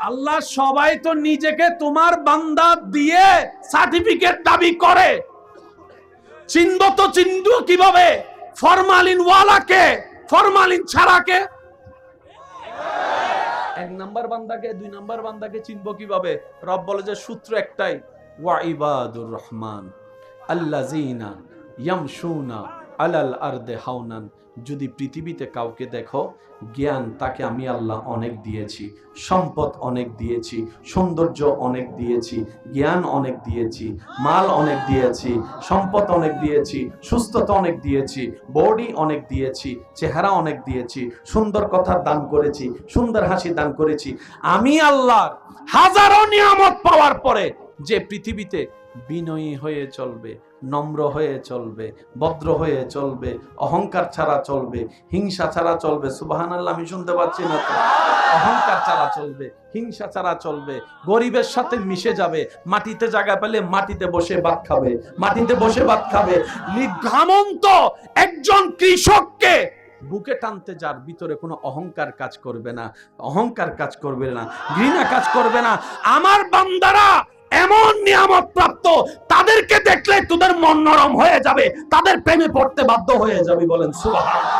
আল্লাহ সবাই তো নিজেকে তোমার বান্দা দিয়ে সার্টিফিকেট দাবি করে, চিনব তো চিনব কিভাবে? ফরমালিন ওয়ালাকে, ফরমালিন ছাড়াকে। এক নাম্বার বান্দাকে, দুই নাম্বার বান্দাকে চিনব কিভাবে? রব বলে যে সূত্র একটাই, ওয়া ইবাদুর রহমান আল্লাযিনা ইয়ামশুনা আলাল আরদে হাওনান। যদি পৃথিবীতে কাউকে দেখো, জ্ঞান তাকে আমি আল্লাহ অনেক দিয়েছি, সম্পদ অনেক দিয়েছি, সৌন্দর্য অনেক দিয়েছি, জ্ঞান অনেক দিয়েছি, মাল অনেক দিয়েছি, সম্পদ অনেক দিয়েছি, সুস্থতা অনেক দিয়েছি, বডি অনেক দিয়েছি, চেহারা অনেক দিয়েছি, সুন্দর কথা দান করেছি, সুন্দর হাসি দান করেছি। আমি আল্লাহর হাজারো নিয়ামত পাওয়ার পরে যে পৃথিবীতে বিনয়ী হয়ে চলবে, নম্র হয়ে চলবে, ভদ্র হয়ে চলবে, অহংকার ছাড়া চলবে, হিংসা ছাড়া চলবে। সুবহানাল্লাহ, আমি শুনতে পাচ্ছি না তো? অহংকার ছাড়া চলবে, হিংসা ছাড়া চলবে, গরিবের সাথে মিশে যাবে, মাটিতে জায়গা পেলে মাটিতে বসে ভাত খাবে, মাটিতে বসে ভাত খাবে। ঘামন্ত একজন কৃষককে বুকে টানতে, যার ভিতরে কোনো অহংকার কাজ করবে না, অহংকার কাজ করবে না, ঘৃণা কাজ করবে না। আমার বান্দারা এমন নিয়ামত প্রাপ্ত, তাদেরকে দেখলে তোদের মন নরম হয়ে যাবে, তাদের প্রেমে পড়তে বাধ্য হয়ে যাবে। বলেন সুবহানাল্লাহ।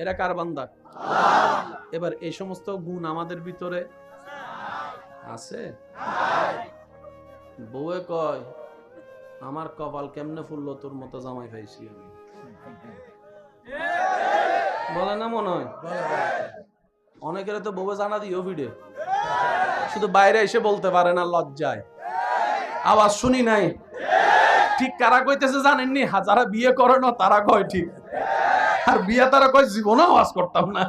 এরা কার বান্দা? এবার এই সমস্ত গুণ আমাদের ভিতরে আছে? বউয়ে কয়, আমার কপাল কেমনে ফুললো, তোর মতো জামাই পাইছি আমি। বলে না মনে হয়? অনেকের তো বউয়ে জানা দিও ভিডিও, শুধু বাইরে এসে বলতে পারে না লজ্জায়। আওয়াজ শুনি নাই। ঠিক কারা কইতেছে জানেননি? যারা বিয়ে করে না তারা কয় ঠিক, আর বিয়ে তারা কয় জীবনে আওয়াজ করতাম না।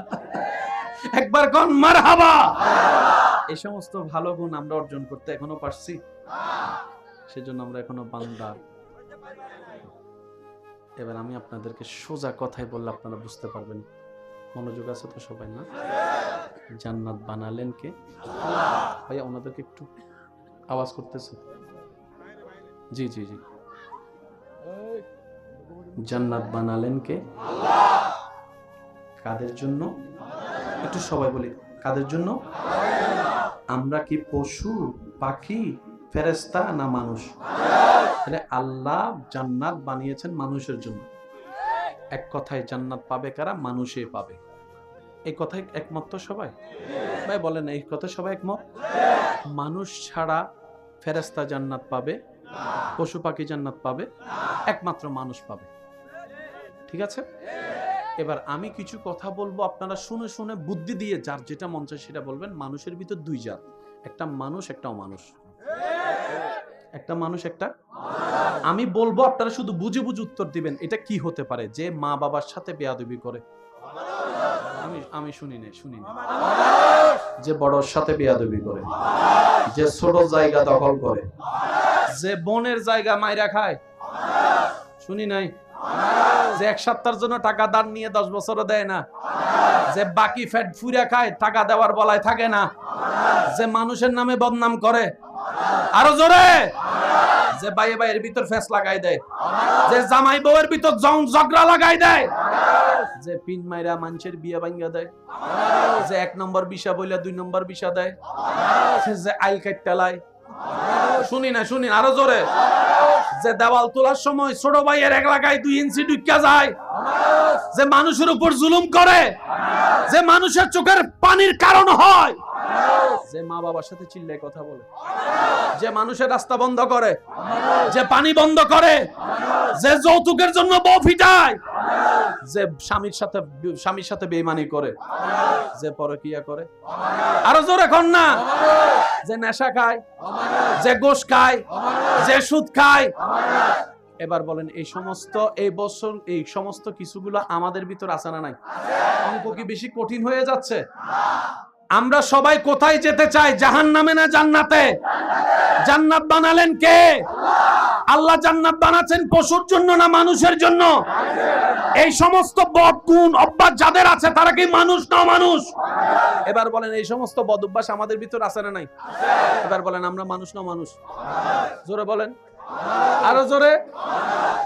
একবার কোন মারহাবা। এই সমস্ত ভালো গুণ আমরা অর্জন করতে এখনো পারছি? সেজন্য আমরা এখনো বান্দা। এবার আমি আপনাদেরকে সোজা কথাই বললে আপনারা বুঝতে পারবেন। মনোযোগ আছে তো সবাই? না? জান্নাত বানালেন কে? ভাইয়া ওনাদেরকে একটু আওয়াজ করতেছে। জি জি জি। জান্নাত বানালেন কে? কাদের জন্য? একটু সবাই বলি, কাদের জন্য? আমরা কি পশু, পাখি, ফেরেশতা না মানুষ? তাহলে আল্লাহ জান্নাত বানিয়েছেন মানুষের জন্য। এক কথায় জান্নাত পাবে কারা? মানুষই পাবে। এই কথায় একমত তো সবাই? ভাই বলেন, এই কথা সবাই একমত? মানুষ ছাড়া ফেরেশতা জান্নাত পাবে, পশু পাখি জান্নাত পাবে, একমাত্র মানুষ পাবে। ঠিক আছে? এবার আমি কিছু কথা বলবো, আপনারা শুনে শুনে বুদ্ধি দিয়ে যার যেটা মন চায় সেটা বলবেন। মানুষের ভিতর দুই জাত, একটা মানুষ একটা অমানুষ। একটা মানুষ একটা, আমি বলবো আপনারা শুধু বুঝে বুঝে উত্তর দিবেন। এটা কি হতে পারে? যে মা বাবার সাথে বেয়াদবি করে। আমি শুনি না। যে বড়র সাথে বেয়াদবি করে, যে ছোট জায়গা দখল করে, যে বোনের জায়গা মাইরা খায়। শুনি নাই? যে এক সপ্তাহের জন্য টাকা দান নিয়ে 10 বছরও দেয় না, যে বাকি ফ্যাট ফুরা খায়, টাকা দেওয়ার বলায় থাকে না, যে মানুষের নামে বদনাম করে। আরো জোরে। যে ভাই ভাইয়ের ভিতর ফেস লাগাই দেয়, যে জামাই বউয়ের ভিতর ঝগড়া লাগাই দেয়, যে পিন মাইরা মানুষের বিয়ে ভাঙ্গা দেয়, যে 1 নম্বর বিষা বইলা 2 নম্বর বিষা দেয়, যে আইল কাটটালায়। শুনি না? আরো জোরে। যে দেওয়াল তোলার সময় ছোট ভাইয়ের এক লাগায় 2 ইঞ্চি ঢুকা যায়, যে মানুষের উপর জুলুম করে, যে মানুষের চোখের পানির কারণ হয়, যে মা বাবার সাথে চিল্লায় কথা বলে, যে মানুষের রাস্তা বন্ধ করে, যে পানি বন্ধ করে, যে যৌতুকের জন্য বউ ফিটায়, যে স্বামীর সাথে বেঈমানি করে, যে পরকিয়া করে। আরো জোরে কোন না? যে নেশা খায়, যে গোশ খায়, যে সুদ খায়। এবার বলেন, এই সমস্ত কিছুগুলো আমাদের ভিতর আছে না নাই? অঙ্ক কি বেশি কঠিন হয়ে যাচ্ছে? আমরা সবাই কোথায় যেতে চাই? জাহান্নামে না জান্নাতে? জান্নাত বানালেন কে? আল্লাহ জান্নাত বানাচ্ছেন পশুর জন্য না মানুষের জন্য? এই সমস্ত বদ গুণ অভ্যাস যাদের আছে তারা কি মানুষ না মানুষ? এবার বলেন, এই সমস্ত বদ অভ্যাস আমাদের ভিতর আছে না নাই? এবার বলেন, আমরা মানুষ না মানুষ? জোরে বলেন, আরো জোরে।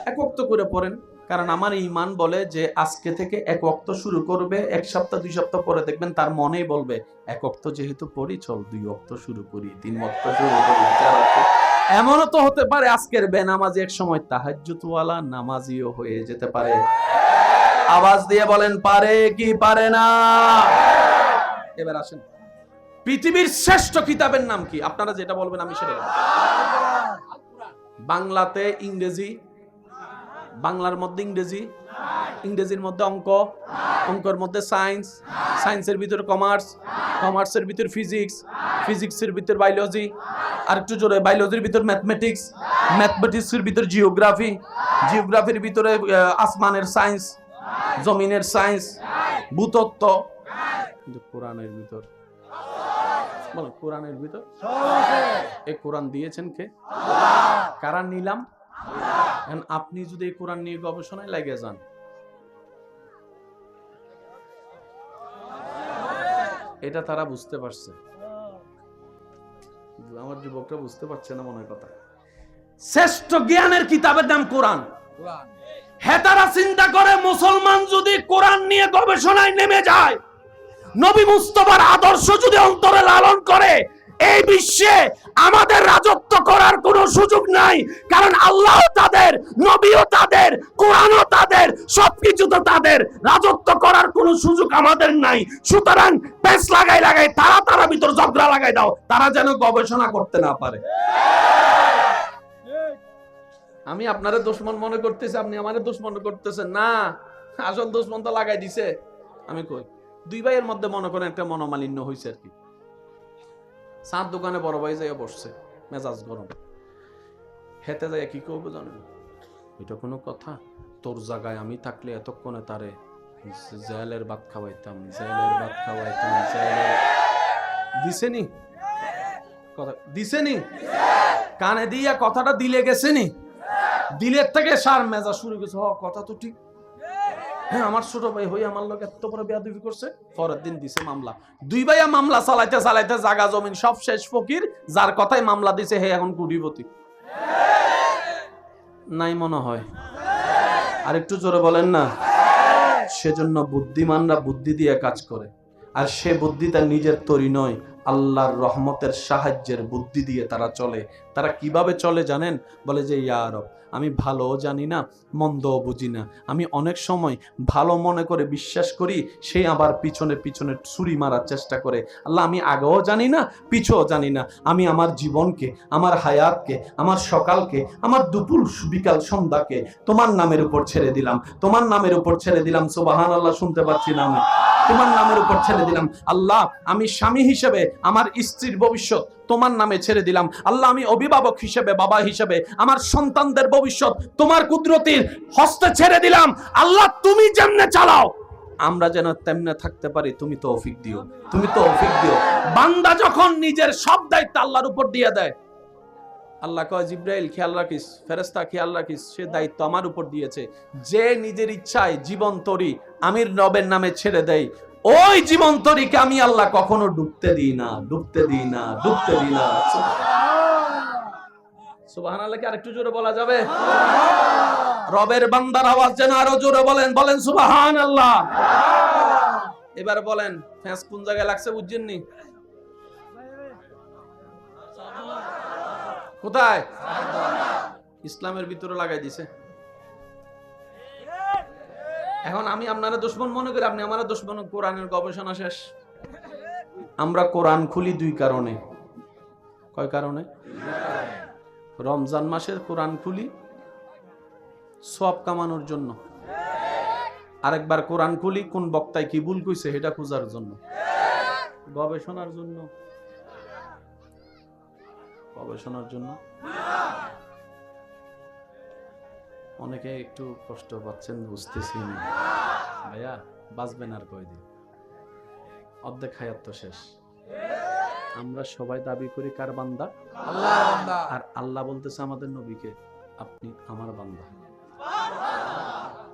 এক ওয়াক্ত করে পড়েন, কারণ আমার ঈমান বলে যে আজকে থেকে এক ওয়াক্ত শুরু করবে, এক সপ্তাহ 2 সপ্তাহ পরে দেখবেন তার মনেই বলবে এক ওয়াক্ত যেহেতু পড়ি, চল 2 ওয়াক্ত শুরু করি, 3 ওয়াক্ত শুরু করি, 4 ওয়াক্ত। এমনও তো হতে পারে আজকের বেনামাজি এক সময় তাহাজ্জুদওয়ালা নামাজিও হয়ে যেতে পারে। আওয়াজ দিয়ে বলেন পারে কি পারে না? এবার আসেন, পৃথিবীর শ্রেষ্ঠ কিতাবের নাম কি? আপনারা যেটা বলবেন আমি সেটা বলবো। বাংলাতে ইংরেজি, বাংলার মধ্যে ইংরেজি, ইংরেজির মধ্যে অঙ্ক, অঙ্কের মধ্যে সায়েন্স, সায়েন্সের ভিতরে কমার্স, কমার্সের ভিতরে ফিজিক্স, ফিজিক্সের ভিতরে বায়োলজি, আর একটু জোরে বায়োলজির ভিতরে ম্যাথমেটিক্স, ম্যাথমেটিক্সের ভিতরে জিওগ্রাফি, জিওগ্রাফির ভিতরে আসমানের সায়েন্স, জমিনের সায়েন্স, ভূতত্ত্ব। কিন্তু কোরআনের ভিতর বল, কোরআনের ভিতর এই কোরআন দিয়েছেন কে? কারা নিলাম? আপনি যদি এই কোরআন নিয়ে গবেষণায় লেগে যান, এটা তারা বুঝতে পারছে, আমার যুবকরা বুঝতে পারছে না মনে কথা। শ্রেষ্ঠ জ্ঞানের কিতাবের নাম কোরআন। হ্যাঁ, তারা চিন্তা করে মুসলমান যদি কোরআন নিয়ে গবেষণায় নেমে যায়, নবী মুস্তাফার আদর্শ যদি অন্তরে লালন করে, এই বিশ্বে আমাদের রাজত্ব করার কোনো সুযোগ নাই। কারণ আল্লাহ তাদের, নবীও তাদের, কোরআনও তাদের, সবকিছু তো তাদের। রাজত্ব করার কোনো সুযোগ আমাদের নাই। সুতরাং পেস লাগাই লাগাই তারা ভিতর ঝগড়া লাগাই দাও, তারা যেন গবেষণা করতে না পারে। আমি আপনারে দুশমন মনে করতেছি, আপনি আমারে দুশমন করতেছেন না। আসল দুশমন তো লাগাই দিছে। আমি কই, 2 ভাইয়ের মধ্যে মনে করেন একটা মনোমালিন্য হয়েছে আর কি। চার দোকানে বড় ভাই যাইয়া বসছে, মেজাজ গরম। হেতে যাইয়া কি করবো জানেন? এটা কোনো কথা? তোর জায়গায় আমি থাকলে এতক্ষণে তারে জেলের ভাত খাওয়াইতাম, জেলের ভাত খাওয়াইতাম, জেলের। দিছেনি কথা? দিছেনি? কানে দিয়া কথাটা দিলে গেছেনি? দিলের থেকে সার মেজাজ শুরু গেছে। কথা তো ঠিক। হ্যাঁ, আমার ছোট ভাই হই আমার লোক এত বড় বেয়াদবি করছে। পরের দিন দিছে মামলা। 2 ভাইয়া মামলা চালাইতে চালাইতে জায়গা জমিন সব শেষ। ফকির যার কথাই মামলা দিছে হে এখন কোটিপতি নাই মনে হয়। আর একটু জোরে বলেন না। সেজন্য বুদ্ধিমানরা বুদ্ধি দিয়ে কাজ করে, আর সে বুদ্ধি তার নিজের তৈরি নয়, আল্লাহর রহমতের সাহায্যের বুদ্ধি দিয়ে তারা চলে। তারা কিভাবে চলে জানেন? বলে যে ইয়া রব, আমি ভালো জানি না, মন্দও বুঝি না। আমি অনেক সময় ভালো মনে করে বিশ্বাস করি, সে আবার পিছনে পিছনে ছুরি মারার চেষ্টা করে। আল্লাহ, আমি আগেও জানি না, পিছও জানি না। আমি আমার জীবনকে, আমার হায়াতকে, আমার সকালকে, আমার দুপুর বিকাল সন্ধ্যাকে তোমার নামের উপর ছেড়ে দিলাম, তোমার নামের উপর ছেড়ে দিলাম। সুবহানাল্লাহ, শুনতে পাচ্ছি না আমি? তোমার নামের উপর ছেড়ে দিলাম। আল্লাহ, আমি স্বামী হিসেবে আমার স্ত্রীর ভবিষ্যৎ তোমার নামে ছেড়ে দিলাম। আল্লাহ, আমি অভিভাবক হিসেবে, বাবা হিসেবে আমার সন্তানদের ভবিষ্যৎ তোমার কুদরতির হস্তে ছেড়ে দিলাম। আল্লাহ, তুমি যেমনে চালাও আমরা যেন তেমনে থাকতে পারি। তুমি তৌফিক দিও, তুমি তৌফিক দিও। বান্দা যখন নিজের সব দায়িত্ব আল্লাহর উপর দিয়ে দেয়, আল্লাহ কয় জিব্রাইল খেয়াল রাখিস, ফেরেশতা খেয়াল রাখিস, সে দায়িত্ব আমার উপর দিয়েছে। যে নিজের ইচ্ছায় জীবন তরি আমির নবের নামে ছেড়ে দেয়, ওই জীবন তরিকে আমি আল্লাহ কখনো ডুবতে দিই না, ডুবতে দিই না, ডুবতে দিই না। সুবহানাল্লাহ কি আরেকটু জোরে বলা যাবে? রবের বান্দার আওয়াজ যেন আরো জোরে বলেন, বলেন সুবহানাল্লাহ। এবার বলেন, ফ্যাঁস কোন জায়গায় লাগছে বুঝছেন নি? কোথায়? ইসলামের ভিতরে লাগাই দিছে। এখন আমি আপনারা দুশমন মনে করি, আপনি আমার দুশমন। কোরআনের গবেষণা শেষ। আমরা কোরআন খুলি 2 কারণে। কয় কারণে? রমজান মাসের কোরআন খুলি সওয়াব কামানোর জন্য, আরেকবার কোরআন খুলি কোন বক্তায় কি ভুল কইছে এটা খোঁজার জন্য, গবেষণার জন্য। গবেষণার জন্য অনেকে একটু কষ্ট পাচ্ছেন, বুঝতেছি না ভাইয়া। বাঁচবেন আর কয়দিন? অর্ধেক হায়াত তো শেষ। আমরা সবাই দাবি করি কার বান্দা? আল্লাহর বান্দা। আর আল্লাহ বলতেছে আমাদের নবীকে, আপনি আমার বান্দা।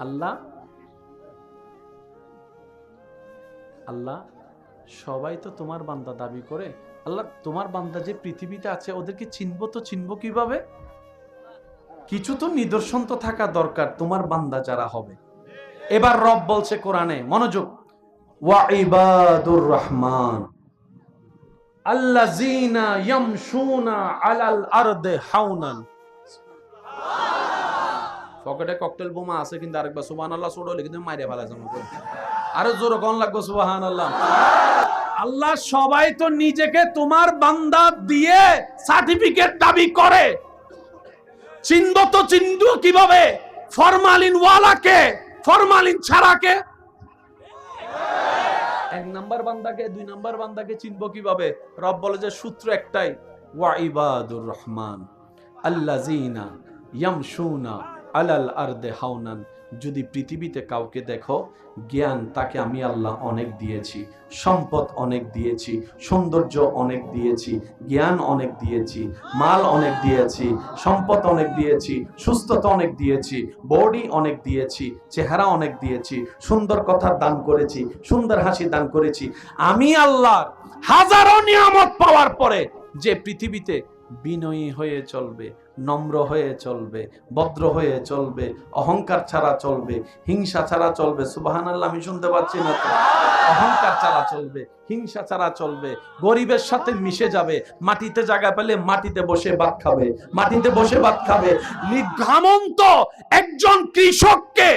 আল্লাহ আল্লাহ সবাই তো তোমার বান্দা দাবি করে। আল্লাহ, তোমার বান্দা যে পৃথিবীতে আছে ওদেরকে চিনবো তো চিনবো কিভাবে? কিছু তো নিদর্শন তো থাকা দরকার তোমার বান্দা যারা হবে। এবার রব বলছে কোরআনে, মনোযোগ, ওয়া ইবাদুর রহমান আল্লাযীনা ইয়ামশুনা আলাল আরদি হাওনান। পকেটে ককটেল বোমা আছে কিন্তু আরেকবার সুবহানাল্লাহ ছোট হলে কিন্তু মাইরে ফেলা যাবে। আরো জোরে কোন লাগবে সুবহানাল্লাহ। আল্লাহ সবাই তো নিজেকে তোমার বান্দা দিয়ে সার্টিফিকেট দাবি করে, চিনব তো চিনব কিভাবে? ফরমালিন ওয়ালাকে, ফরমালিন ছাড়াকে। এক নাম্বার বান্দাকে, দুই নাম্বার বান্দাকে চিনব কিভাবে? রব বলে যে সূত্র একটাই, ওয়া ইবাদুর রহমান আল্লাযীনা ইয়ামশুনা আলাল আরদি হাওনান। যদি পৃথিবীতে কাউকে দেখো, জ্ঞান তাকে আমি আল্লাহ অনেক দিয়েছি, সম্পদ অনেক দিয়েছি, সৌন্দর্য অনেক দিয়েছি, জ্ঞান অনেক দিয়েছি, মাল অনেক দিয়েছি, সম্পদ অনেক দিয়েছি, সুস্থতা অনেক দিয়েছি, বডি অনেক দিয়েছি, চেহারা অনেক দিয়েছি, সুন্দর কথা দান করেছি, সুন্দর হাসি দান করেছি। আমি আল্লাহ হাজারো নিয়ামত পাওয়ার পরে যে পৃথিবীতে বিনয়ী হয়ে চলবে, নম্র হয়ে চলবে, ভদ্র হয়ে চলবে, অহংকার ছাড়া চলবে, হিংসা ছাড়া চলবে। সুবহানাল্লাহ, আমি শুনতে পাচ্ছি না তো? অহংকার ছাড়া চলবে, হিংসা ছাড়া চলবে, গরিবের সাথে মিশে যাবে, মাটিতে জায়গা পেলে মাটিতে বসে ভাত খাবে, মাটিতে বসে ভাত খাবে। ঘামন্ত একজন কৃষককে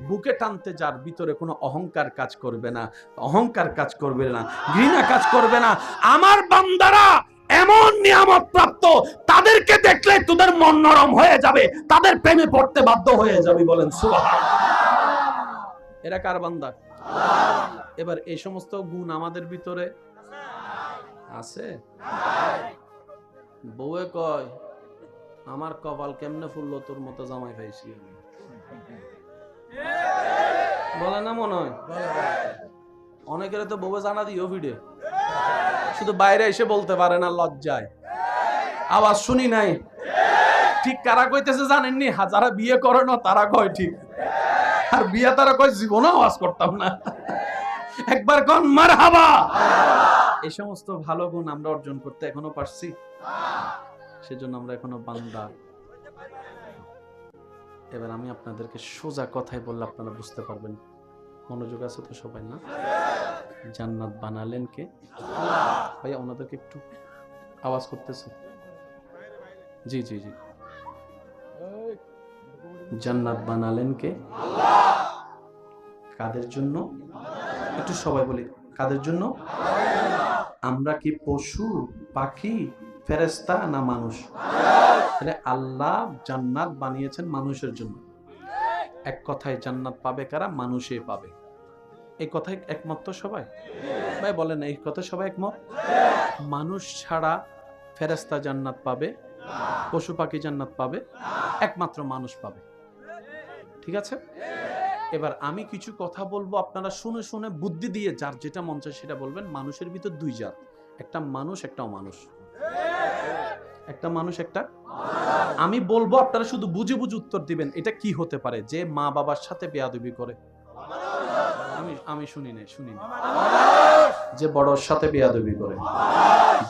বুকে টানতে, যার ভিতরে কোনো অহংকার কাজ করবে না, অহংকার কাজ করবে না, ঘৃণা কাজ করবে না। আমার বান্দারা এমন নিয়ামত প্রাপ্ত, তাদেরকে দেখলে তোদের মন নরম হয়ে যাবে, তাদের প্রেমে পড়তে বাধ্য হয়ে যাবে। বলেন সুবহানাল্লাহ। এরা কার বান্দা? এবার এই সমস্ত গুণ আমাদের ভিতরে আছে। বউয়ে কয়, আমার কপাল কেমনে ফুললো, তোর মতো জামাই পাইছি। বলে না মনে হয়? অনেকের তো বউয়ে জানা দিও ভিডিও, শুধু বাইরে এসে বলতে পারে না লজ্জায়। আওয়াজ শুনি নাই। ঠিক কারা কইতেছে জানেননি? যারা বিয়ে করে না তারা কয় ঠিক, আর বিয়ে তারা কয় জীবনে আওয়াজ করতাম না। একবার কোন মারহাবা। এই সমস্ত ভালো গুণ আমরা অর্জন করতে এখনো পারছি? সেজন্য আমরা এখনো বান্দা। এবার আমি আপনাদেরকে সোজা কথায় বললে আপনারা বুঝতে পারবেন। মনোযোগ আছে তো সবাই? না? জান্নাত বানালেন কে? ভাইয়া ওনাদেরকে একটু আওয়াজ করতেছে। জি জি জি। জান্নাত বানালেন কে? কাদের জন্য? একটু সবাই বলি, কাদের জন্য? আমরা কি পশু, পাখি, ফেরেশতা না মানুষ? তাহলে আল্লাহ জান্নাত বানিয়েছেন মানুষের জন্য। এক কথায় জান্নাত পাবে কারা? মানুষে পাবে। এই কথায় একমত তো সবাই? ভাই বলেন, এই কথা সবাই একমত? মানুষ ছাড়া ফেরেশতা জান্নাত পাবে, পশু পাখি জান্নাত পাবে, একমাত্র মানুষ পাবে। ঠিক আছে? এবার আমি কিছু কথা বলবো, আপনারা শুনে শুনে বুদ্ধি দিয়ে যার যেটা মন চায় সেটা বলবেন। মানুষের ভিতর দুই জাত, একটা মানুষ একটা অমানুষ। একটা মানুষ একটা, আমি বলবো আপনারা শুধু বুঝে বুঝে উত্তর দিবেন। এটা কি হতে পারে? যে মা বাবার সাথে বেয়াদবি করে। আমি শুনি নাই। যে বড়র সাথে বেয়াদবি করে,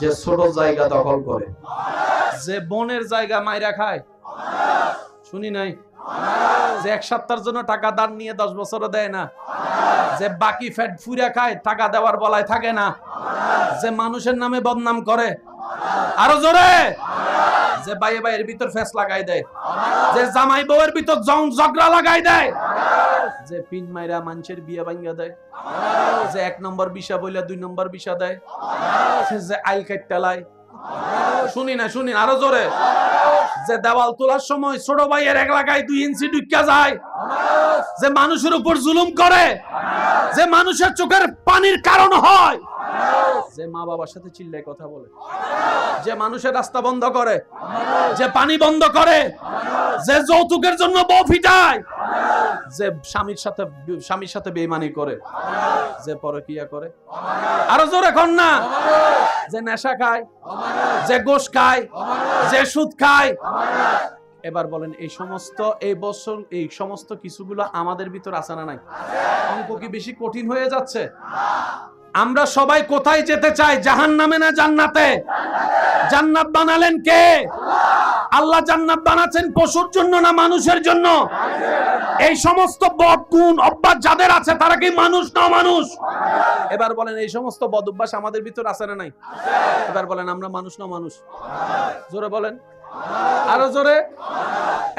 যে ছোট জায়গা দখল করে, যে বোনের জায়গা মাইরা খায়। শুনি নাই? যে এক সপ্তাহের জন্য টাকা দান নিয়ে 10 বছরও দেয় না, যে বাকি ফ্যাট ফুরা খায়, টাকা দেওয়ার বলায় থাকে না, যে মানুষের নামে বদনাম করে। আরো জোরে। যে ভাইয়ে ভাইয়ের ভিতর ফেস লাগাই দেয়, যে জামাই বউয়ের ভিতর ঝগড়া লাগাই দেয়, যে পিন মাইরা মানুষের বিয়ে ভাঙ্গা দেয়, যে 1 নম্বর বিষা বইলা 2 নম্বর বিষা দেয়, যে আইল কাটটালায়। শুনি না? আরো জোরে। যে দেওয়াল তোলার সময় ছোট ভাইয়ের এক লাগায় 2 ইঞ্চি ঢুকা যায়, যে মানুষের উপর জুলুম করে, যে মানুষের চোখের পানির কারণ হয়, যে মা বাবার সাথে চিল্লায় কথা বলে, যে মানুষের রাস্তা বন্ধ করে, যে পানি বন্ধ করে, যে যৌতুকের জন্য বউ ফিটায়, যে স্বামীর সাথে বেঈমানি করে, যে পরকিয়া করে। আরো জোরে কোন না? যে নেশা খায়, যে গোশ খায়, যে সুদ খায়। এবার বলেন, এই সমস্ত কিছুগুলো আমাদের ভিতর আছে না নাই? অঙ্ক কি বেশি কঠিন হয়ে যাচ্ছে? আমরা সবাই কোথায় যেতে চাই? জাহান্নামে না জান্নাতে? জান্নাত বানালেন কে? আল্লাহ জান্নাত বানাচ্ছেন পশুর জন্য না মানুষের জন্য? এই সমস্ত বদ গুণ অভ্যাস যাদের আছে তারা কি মানুষ না মানুষ? এবার বলেন এই সমস্ত বদ অভ্যাস আমাদের ভিতর আছে না নাই? এবার বলেন আমরা মানুষ না মানুষ? জোরে বলেন, আরো জোরে।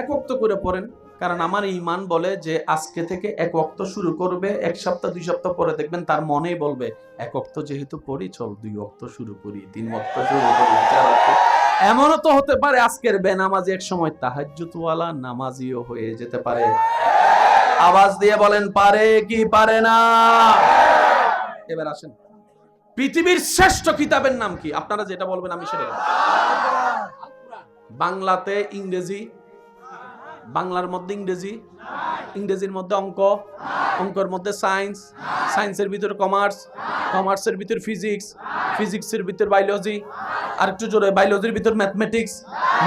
এক ওয়াক্ত করে পড়েন, কারণ আমার ঈমান বলে যে আজকে থেকে এক ওয়াক্ত শুরু করবে, এক সপ্তাহ 2 সপ্তাহ পরে দেখবেন তার মনেই বলবে এক ওয়াক্ত যেহেতু পড়ি চল 2 ওয়াক্ত শুরু করি, 3 ওয়াক্ত শুরু করি, 4 ওয়াক্ত। এমনও তো হতে পারে আজকের বেনামাজি এক সময় তাহাজ্জুদওয়ালা নামাজিও হয়ে যেতে পারে। আওয়াজ দিয়ে বলেন পারে কি পারে না? এবার আসেন, পৃথিবীর শ্রেষ্ঠ কিতাবের নাম কি? আপনারা যেটা বলবেন আমি সেটা বলবো। বাংলাতে ইংরেজি, বাংলার মধ্যে ইংরেজি, ইংরেজির মধ্যে অঙ্ক, অঙ্কের মধ্যে সায়েন্স, সায়েন্সের ভিতরে কমার্স, কমার্সের ভিতর ফিজিক্স, ফিজিক্সের ভিতর বায়োলজি, আর একটু জোরে বায়োলজির ভিতর ম্যাথমেটিক্স,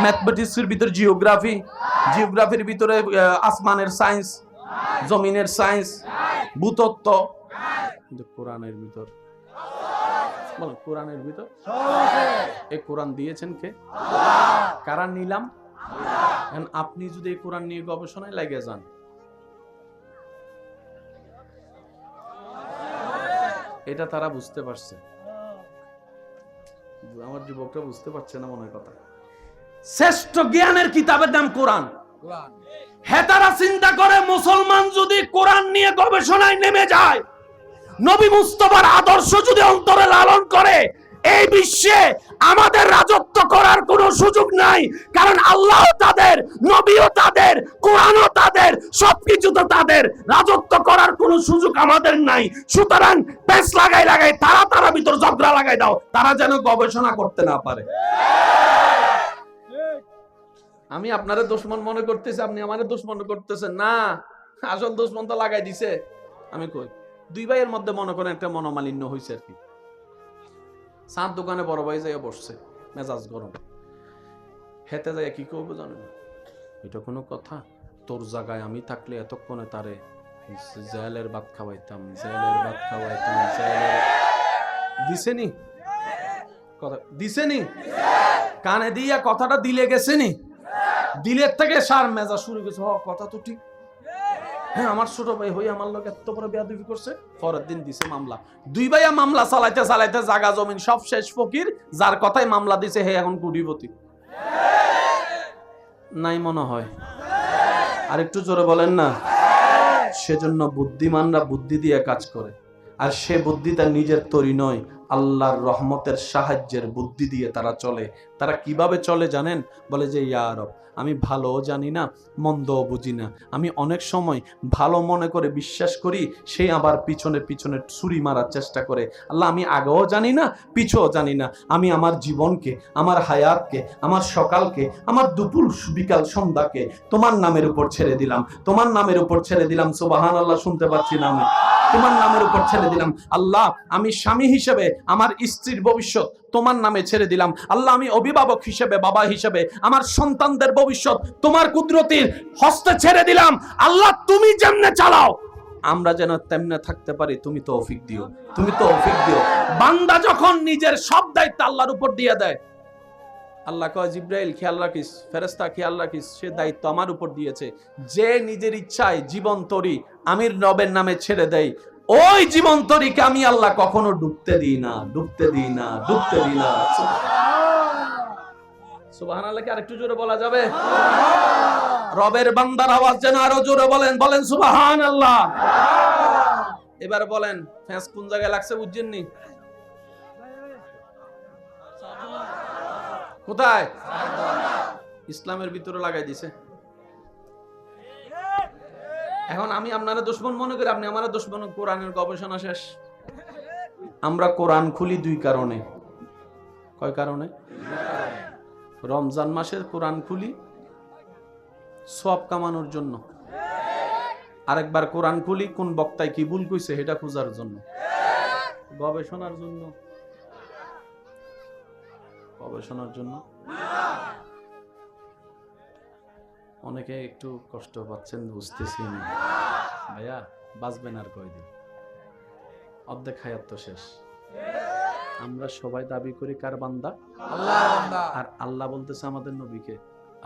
ম্যাথমেটিক্সের ভিতর জিওগ্রাফি, জিওগ্রাফির ভিতরে আসমানের সায়েন্স, জমিনের সায়েন্স, ভূতত্ত্ব। কিন্তু কোরআনের ভিতর বল, কোরআনের ভিতর এই কোরআন দিয়েছেন কে? কারা নিলাম? আপনি যদি এই কোরআন নিয়ে গবেষণায় লেগে যান, এটা তারা বুঝতে পারছে, আমার যুবকরা বুঝতে পারছে না মনে হয় কথা। শ্রেষ্ঠ জ্ঞানের কিতাবের নাম কোরআন। হ্যাঁ, তারা চিন্তা করে মুসলমান যদি কোরআন নিয়ে গবেষণায় নেমে যায়, নবী মুস্তাফার আদর্শ যদি অন্তরে লালন করে, এই বিশ্বে আমাদের রাজত্ব করার কোনো সুযোগ নাই। কারণ আল্লাহ তাদের, নবীও তাদের, কোরআনও তাদের, সবকিছু তো তাদের। রাজত্ব করার কোনো সুযোগ আমাদের নাই। সুতরাং পেস লাগাই লাগাই তারা ভিতর ঝগড়া লাগাই দাও, তারা যেন গবেষণা করতে না পারে। আমি আপনারে দুশমন মনে করতেছি, আপনি আমারে দুশমন করতেছেন না। আসল দুশমন তো লাগাই দিছে। আমি কই 2 ভাইয়ের মধ্যে মনে করেন একটা মনোমালিন্য হয়েছে আর কি। চাঁদ দোকানে বড় ভাই যাইয়া বসছে, মেজাজ গরম। হেতে যাইয়া কি করবো জানেন? এটা কোনো কথা? তোর জায়গায় আমি থাকলে এতক্ষণে তারে জেলের ভাত খাওয়াইতাম, জেলের ভাত খাওয়াইতাম, জেলের। দিছেনি কথা? দিছেনি? কানে দিয়া কথাটা দিলে গেছেনি? দিলের থেকে সার মেজাজ শুরু গেছে। কথা তো ঠিক। হ্যাঁ, আমার ছোট ভাই হই আমার লোক এত বড় বেয়াদবি করছে। পরের দিন দিছে মামলা। 2 ভাইয়া মামলা চালাইতে চালাইতে জায়গা জমিন সব শেষ। ফকির যার কথাই মামলা দিছে হে এখন কোটিপতি নাই মনে হয়। আর একটু জোরে বলেন না। সেজন্য বুদ্ধিমানরা বুদ্ধি দিয়ে কাজ করে, আর সে বুদ্ধি তার নিজের তৈরি নয়, আল্লাহর রহমতের সাহায্যের বুদ্ধি দিয়ে তারা চলে। তারা কিভাবে চলে জানেন? বলে যে ইয়া রব, আমি ভালো জানি না, মন্দও বুঝি না। আমি অনেক সময় ভালো মনে করে বিশ্বাস করি, সে আবার পিছনে পিছনে ছুরি মারার চেষ্টা করে। আল্লাহ, আমি আগেও জানি না, পিছও জানি না। আমি আমার জীবনকে, আমার হায়াতকে, আমার সকালকে, আমার দুপুর বিকাল সন্ধ্যাকে তোমার নামের উপর ছেড়ে দিলাম, তোমার নামের উপর ছেড়ে দিলাম। সুবহানাল্লাহ, শুনতে পাচ্ছি না আমি? তোমার নামের উপর ছেড়ে দিলাম। আল্লাহ, আমি স্বামী হিসেবে আমার স্ত্রীর ভবিষ্যৎ তোমার নামে ছেড়ে দিলাম। আল্লাহ, আমি অভিভাবক হিসেবে, বাবা হিসেবে আমার সন্তানদের ভবিষ্যৎ তোমার কুদরতির হস্তে ছেড়ে দিলাম। আল্লাহ, তুমি যেমনে চালাও আমরা যেন তেমনে থাকতে পারি, তুমি তৌফিক দিও, তুমি তৌফিক দিও। বান্দা যখন নিজের সব দায়িত্ব আল্লাহর উপর দিয়ে দেয়, আল্লাহ কয় জিব্রাইল খেয়াল রাখিস, ফেরেশতা খেয়াল রাখিস, সে দায়িত্ব আমার উপর দিয়েছে। যে নিজের ইচ্ছায় জীবন তরি আমির নবের নামে ছেড়ে দেয়, ওই জীবন তরিকে আমি আল্লাহ কখনো ডুবতে দিই না, ডুবতে দিই না, ডুবতে দিই না। সুবহানাল্লাহ কি আরেকটু জোরে বলা যাবে? রবের বান্দার আওয়াজ যেন আরো জোরে বলেন, বলেন সুবহানাল্লাহ। এবার বলেন ফ্যাঁস কোন জায়গায় লাগছে বুঝছেন নি? কোথায়? ইসলামের ভিতরে লাগাই দিছে। এখন আমি আপনারা দুশমন মনে করি, আপনি আমার দুশমন। কোরআনের গবেষণা শেষ। আমরা কোরআন খুলি 2 কারণে। কয় কারণে? রমজান মাসের কোরআন খুলি সওয়াব কামানোর জন্য, আরেকবার কোরআন খুলি কোন বক্তায় কি ভুল কইছে সেটা খোঁজার জন্য, গবেষণার জন্য। গবেষণার জন্য অনেকে একটু কষ্ট পাচ্ছেন, বুঝতেছি আমি। ভাইয়া বাঁচবেন আর কয়দিন? অর্ধেক হায়াত তো শেষ। আমরা সবাই দাবি করি কার বান্দা? আল্লাহর বান্দা। আর আল্লাহ বলতেছে আমাদের নবীকে,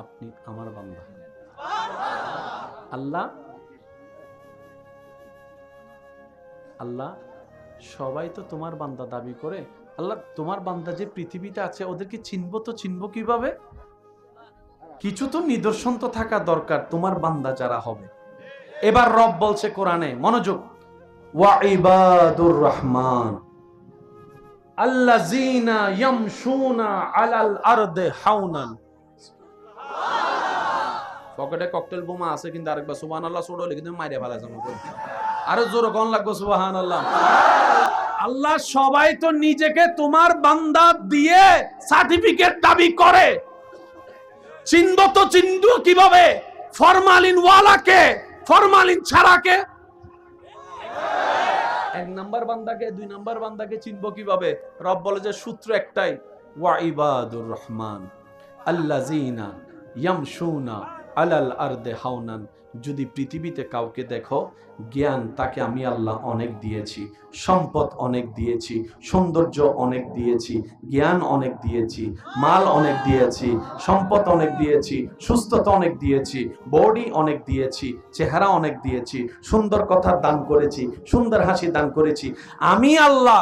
আপনি আমার বান্দা। আল্লাহ আল্লাহ সবাই তো তোমার বান্দা দাবি করে। আল্লাহ তোমার বান্দা যে পৃথিবীতে আছে ওদেরকে চিনবো তো চিনবো কিভাবে? কিছু তো নিদর্শন তো থাকা দরকার তোমার বান্দা যারা হবে। এবার রব বলছে কোরআনে, মনোযোগ, ওয়া ইবাদুর রহমান আল্লাযীনা ইয়ামশুনা আলাল আরদি হাওনান। পকেটে ককটেল বোমা আছে কিন্তু আরেকবার সুবহানাল্লাহ ছোট হলে কিন্তু মাইরে ফেলা যাবে। আরো জোরে কোন লাগবে সুবহানাল্লাহ। আল্লাহ সবাই তো নিজেকে তোমার বান্দা দিয়ে সার্টিফিকেট দাবি করে, চিনবো তো চিনবো কিভাবে? ফরমালিন ওয়ালাকে, ফরমালিন ছাড়াকে। এক নাম্বার বান্দাকে, দুই নাম্বার বান্দাকে চিনবো কিভাবে? রব বলে যে সূত্র একটাই, ওয়া ইবাদুর রহমান আল্লাযীনা ইয়ামশুনা আলাল আরদি হাওনান। যদি পৃথিবীতে কাউকে দেখো, জ্ঞান তাকে আমি আল্লাহ অনেক দিয়েছি, সম্পদ অনেক দিয়েছি, সৌন্দর্য অনেক দিয়েছি, জ্ঞান অনেক দিয়েছি, মাল অনেক দিয়েছি, সম্পদ অনেক দিয়েছি, সুস্থতা অনেক দিয়েছি, বডি অনেক দিয়েছি, চেহারা অনেক দিয়েছি, সুন্দর কথা দান করেছি, সুন্দর হাসি দান করেছি। আমি আল্লাহ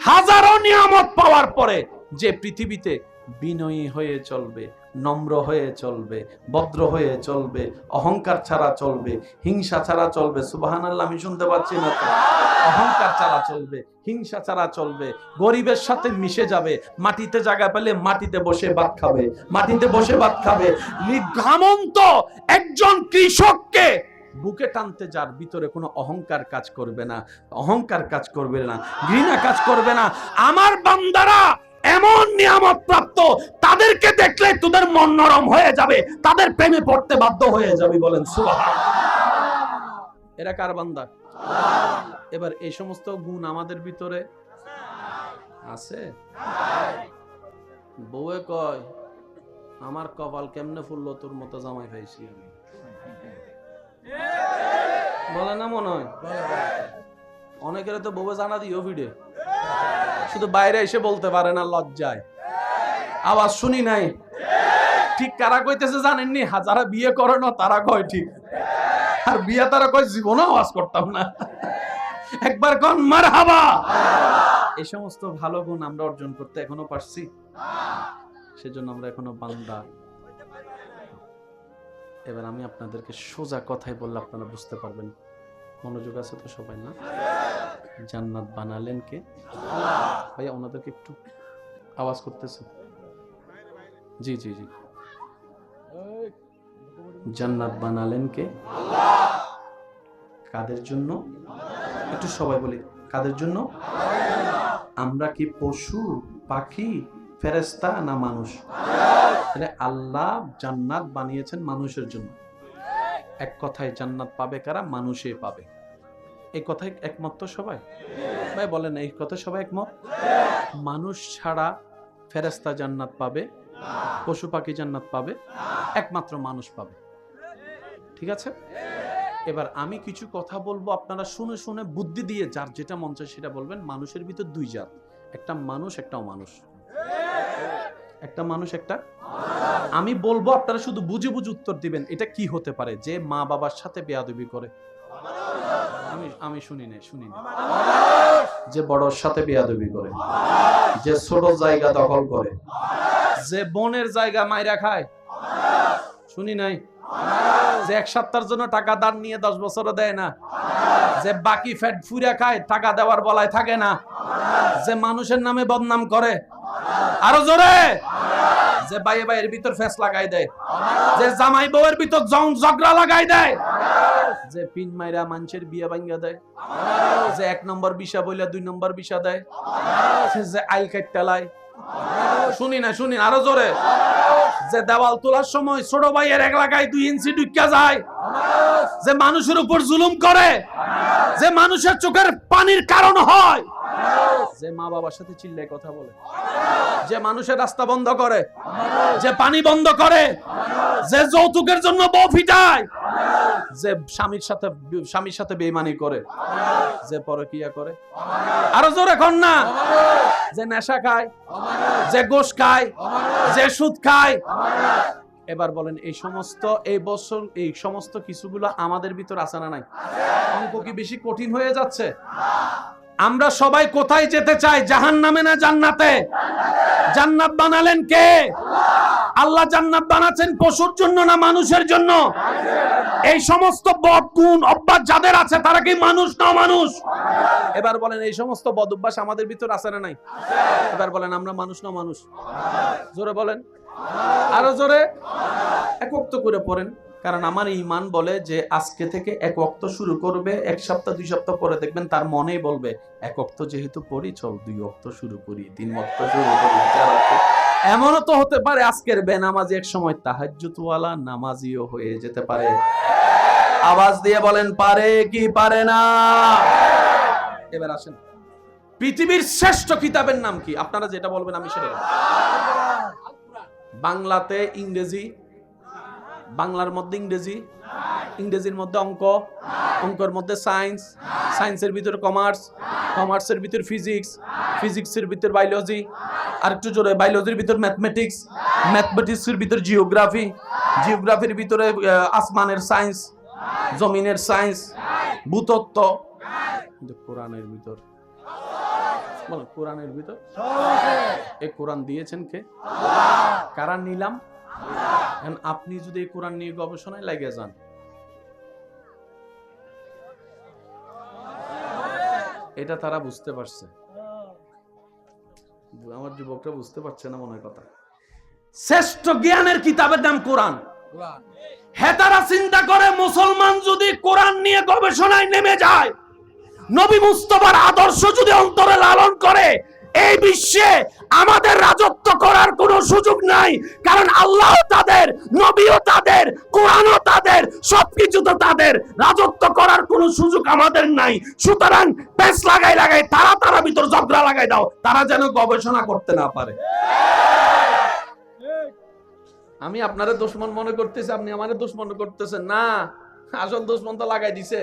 হাজারো নিয়ামত পাওয়ার পরে যে পৃথিবীতে বিনয়ী হয়ে চলবে, নম্র হয়ে চলবে, ভদ্র হয়ে চলবে, অহংকার ছাড়া চলবে, হিংসা ছাড়া চলবে। সুবহানাল্লাহ, আমি শুনতে পাচ্ছি না তো? অহংকার ছাড়া চলবে, হিংসা ছাড়া চলবে, গরিবের সাথে মিশে যাবে, মাটিতে জায়গা পেলে মাটিতে বসে ভাত খাবে, মাটিতে বসে ভাত খাবে। ঘামন্ত একজন কৃষককে বুকে টানতে, যার ভিতরে কোনো অহংকার কাজ করবে না, অহংকার কাজ করবে না, ঘৃণা কাজ করবে না। আমার বান্দারা এমন নিয়ামত প্রাপ্ত, তাদেরকে দেখলে তোদের মন নরম হয়ে যাবে, তাদের প্রেমে পড়তে বাধ্য হয়ে যাবে। বলেন সুবহানাল্লাহ। এরা কার বান্দা? এবার এই সমস্ত গুণ আমাদের ভিতরে আছে। বউয়ে কয়, আমার কপাল কেমনে ফুললো, তোর মতো জামাই পাইছি আমি। বলে না মনে হয়? অনেকের তো বউয়ে জানা দিও ভিড়ে, শুধু বাইরে এসে বলতে পারে না লজ্জায়। আওয়াজ শুনি নাই। ঠিক কারা কইতেছে জানেননি? যারা বিয়ে করে না তারা কয় ঠিক, আর বিয়ে তারা কয় জীবনে আওয়াজ করতাম না। একবার কোন মারহাবা। এই সমস্ত ভালো গুণ আমরা অর্জন করতে এখনো পারছি? সেজন্য আমরা এখনো বান্দা। এবার আমি আপনাদেরকে সোজা কথাই বললে আপনারা বুঝতে পারবেন। মনোযোগ আছে তো সবাই? না? জান্নাত বানালেন কে? ভাইয়া ওনাদেরকে একটু আওয়াজ করতেছে। জি জি জি। জান্নাত বানালেন কে? কাদের জন্য? একটু সবাই বলি, কাদের জন্য? আমরা কি পশু, পাখি, ফেরেশতা না মানুষ? তাহলে আল্লাহ জান্নাত বানিয়েছেন মানুষের জন্য। এক কথায় জান্নাত পাবে কারা? মানুষে পাবে। এই কথায় একমত তো সবাই? ভাই বলেন, এই কথা সবাই একমত? মানুষ ছাড়া ফেরেশতা জান্নাত পাবে, পশু পাখি জান্নাত পাবে, একমাত্র মানুষ পাবে। ঠিক আছে? এবার আমি কিছু কথা বলবো, আপনারা শুনে শুনে বুদ্ধি দিয়ে যার যেটা মন চায় সেটা বলবেন। মানুষের ভিতর দুই জাত, একটা মানুষ একটা অমানুষ। একটা মানুষ একটা, আমি বলবো আপনারা শুধু বুঝে বুঝে উত্তর দিবেন। এটা কি হতে পারে? যে মা বাবার সাথে বেয়াদবি করে। আমি শুনি না। যে বড়র সাথে বেয়াদবি করে, যে ছোট জায়গা দখল করে, যে বোনের জায়গা মাইরা খায়। শুনি নাই? যে এক সপ্তাহের জন্য টাকা দান নিয়ে 10 বছরও দেয় না, যে বাকি ফ্যাট ফুরা খায়, টাকা দেওয়ার বলায় থাকে না, যে মানুষের নামে বদনাম করে। আরো জোরে। যে ভাইয়ে ভাইয়ের ভিতর ফেস লাগাই দেয়, যে জামাই বউয়ের ভিতর ঝগড়া লাগাই দেয়, যে পিন মাইরা মানুষের বিয়ে ভাঙ্গা দেয়, যে 1 নম্বর বিষা বইলা 2 নম্বর বিষা দেয়, যে আইল কাটটালায়। শুনি না? আরো জোরে। যে দেওয়াল তোলার সময় ছোট ভাইয়ের এক লাগায় 2 ইঞ্চি ঢুকিয়া যায়, যে মানুষের উপর জুলুম করে, যে মানুষের চোখের পানির কারণ হয়, যে মা বাবার সাথে চিল্লায় কথা বলে, যে মানুষের রাস্তা বন্ধ করে, যে পানি বন্ধ করে, যে যৌতুকের জন্য বউ ফিটায়, যে স্বামীর সাথে বেঈমানি করে, যে পরকিয়া করে। আরো জোরে কোন না? যে নেশা খায়, যে গোশ খায়, যে সুদ খায়, এবার বলেন এই সমস্ত কিছুগুলো আমাদের ভিতর আছে না নাই? অঙ্ক কি বেশি কঠিন হয়ে যাচ্ছে? আমরা সবাই কোথায় যেতে চাই? জাহান্নামে না জান্নাতে? জান্নাত বানালেন কে? আল্লাহ জান্নাত বানাচ্ছেন পশুর জন্য না মানুষের জন্য? এই সমস্ত বদ গুণ অভ্যাস যাদের আছে তারা কি মানুষ না মানুষ? এবার বলেন এই সমস্ত বদ অভ্যাস আমাদের ভিতর আছে না নাই? এবার বলেন আমরা মানুষ না মানুষ? জোরে বলেন, আরো জোরে। এক ওয়াক্ত করে পড়েন, কারণ আমার ঈমান বলে যে আজকে থেকে এক ওয়াক্ত শুরু করবে, এক সপ্তাহ 2 সপ্তাহ পরে দেখবেন তার মনেই বলবে এক ওয়াক্ত যেহেতু পড়ি চল 2 ওয়াক্ত শুরু করি, 3 ওয়াক্ত শুরু করি, 4 ওয়াক্ত। এমনও তো হতে পারে আজকের বেনামাজি এক সময় তাহাজ্জুদওয়ালা নামাজিও হয়ে যেতে পারে। আওয়াজ দিয়ে বলেন পারে কি পারে না? এবার আসেন, পৃথিবীর শ্রেষ্ঠ কিতাবের নাম কি? আপনারা যেটা বলবেন আমি সেটা বলবো। বাংলাতে ইংরেজি, বাংলার মধ্যে ইংরেজি, ইংরেজির মধ্যে অঙ্ক, অঙ্কের মধ্যে সায়েন্স, সায়েন্সের ভিতরে কমার্স, কমার্সের ভিতরে ফিজিক্স, ফিজিক্সের ভিতরে বায়োলজি, আর একটু জোরে বায়োলজির ভিতরে ম্যাথমেটিক্স, ম্যাথমেটিক্সের ভিতরে জিওগ্রাফি, জিওগ্রাফির ভিতরে আসমানের সায়েন্স, জমিনের সায়েন্স, ভূতত্ত্ব। কোরআনের ভিতর বলেন, কোরআনের ভিতর এই কোরআন দিয়েছেন কে? কারা নিলাম? এখন আপনি যদি এই কোরআন নিয়ে গবেষণায় লাগে যান, এটা তারা বুঝতে পারছে, আমার যুবকরা বুঝতে পারছে না মনে হয় কথা। শ্রেষ্ঠ জ্ঞানের কিতাবের নাম কোরআন। হ্যাঁ, তারা চিন্তা করে মুসলমান যদি কোরআন নিয়ে গবেষণায় নেমে যায়, নবী মুস্তাফার আদর্শ যদি অন্তরে লালন করে, এই বিশ্বে আমাদের রাজত্ব করার কোনো সুযোগ নাই। কারণ আল্লাহ তাদের, নবীও তাদের, কোরআনও তাদের, সবকিছু তো তাদের। রাজত্ব করার কোনো সুযোগ আমাদের নাই। সুতরাং পেস লাগাই লাগাই তারা ভিতর ঝগড়া লাগাই দাও, তারা যেন গবেষণা করতে না পারে। আমি আপনারে দুশমন মনে করতেছি, আপনি আমারে দুশমন করতেছেন না। আসল দুশমন তো লাগাই দিছে।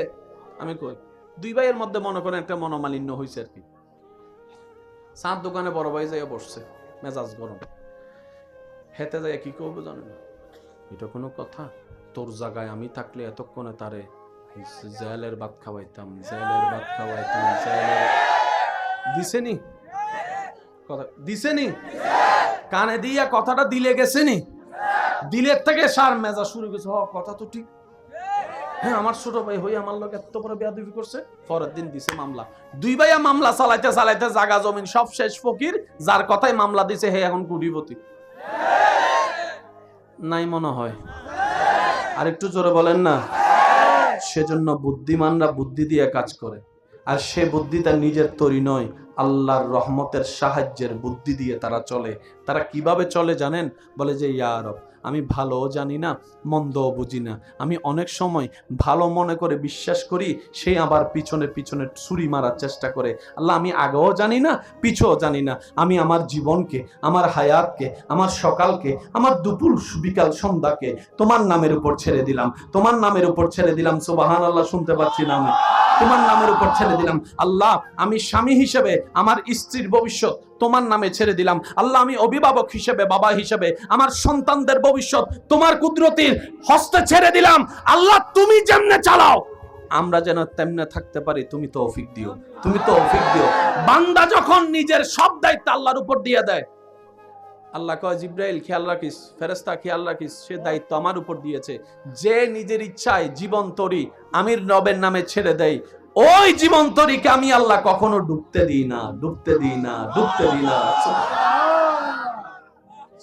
আমি কই 2 ভাইয়ের মধ্যে মনে করেন একটা মনোমালিন্য হয়েছে আর কি। চাঁদ দোকানে বড় ভাই যাইয়া বসছে, মেজাজ গরম। হেতে যাইয়া কি করবো জানেন? এটা কোনো কথা? তোর জায়গায় আমি থাকলে এতক্ষণে তারে জেলের ভাত খাওয়াইতাম, জেলের ভাত খাওয়াইতাম, জেলের। দিছেনি কথা? দিছেনি? কানে দিয়া কথাটা দিলে গেছেনি? দিলের থেকে সার মেজাজ শুরু গেছে। কথা তো ঠিক। হ্যাঁ, আমার ছোট ভাই হই আমার লোক এত বড় বেয়াদবি করছে। পরের দিন দিছে মামলা। 2 ভাইয়া মামলা চালাইতে চালাইতে জায়গা জমিন সব শেষ। ফকির যার কথাই মামলা দিছে হে এখন কোটিপতি নাই মনে হয়। আর একটু জোরে বলেন না। সেজন্য বুদ্ধিমানরা বুদ্ধি দিয়ে কাজ করে, আর সে বুদ্ধি তার নিজের তৈরি নয়, আল্লাহর রহমতের সাহায্যের বুদ্ধি দিয়ে তারা চলে। তারা কিভাবে চলে জানেন? বলে যে ইয়া রব, আমি ভালো জানি না, মন্দও বুঝি না। আমি অনেক সময় ভালো মনে করে বিশ্বাস করি, সে আবার পিছনে পিছনে ছুরি মারার চেষ্টা করে। আল্লাহ, আমি আগেও জানি না, পিছও জানি না। আমি আমার জীবনকে, আমার হায়াতকে, আমার সকালকে, আমার দুপুর বিকাল সন্ধ্যাকে তোমার নামের উপর ছেড়ে দিলাম, তোমার নামের উপর ছেড়ে দিলাম। সুবহানাল্লাহ, শুনতে পাচ্ছি না আমি? তোমার নামের উপর ছেড়ে দিলাম। আল্লাহ, আমি স্বামী হিসেবে আমার স্ত্রীর ভবিষ্যৎ তোমার নামে ছেড়ে দিলাম। আল্লাহ, আমি অভিভাবক হিসেবে, বাবা হিসেবে আমার সন্তানদের ভবিষ্যৎ তোমার কুদরতির হস্তে ছেড়ে দিলাম। আল্লাহ, তুমি যেমনে চালাও আমরা যেন তেমনে থাকতে পারি। তুমি তৌফিক দিও, তুমি তৌফিক দিও। বান্দা যখন নিজের সব দায়িত্ব আল্লাহর উপর দিয়ে দেয়, আল্লাহ কয় জিব্রাইল খেয়াল রাখিস, ফেরেশতা খেয়াল রাখিস, সে দায়িত্ব আমার উপর দিয়েছে। যে নিজের ইচ্ছায় জীবন তরি আমির রবের নামে ছেড়ে দেয়, ওই জীবন তরিকে আমি আল্লাহ কখনো ডুবতে দিই না, ডুবতে দিই না, ডুবতে দিই না।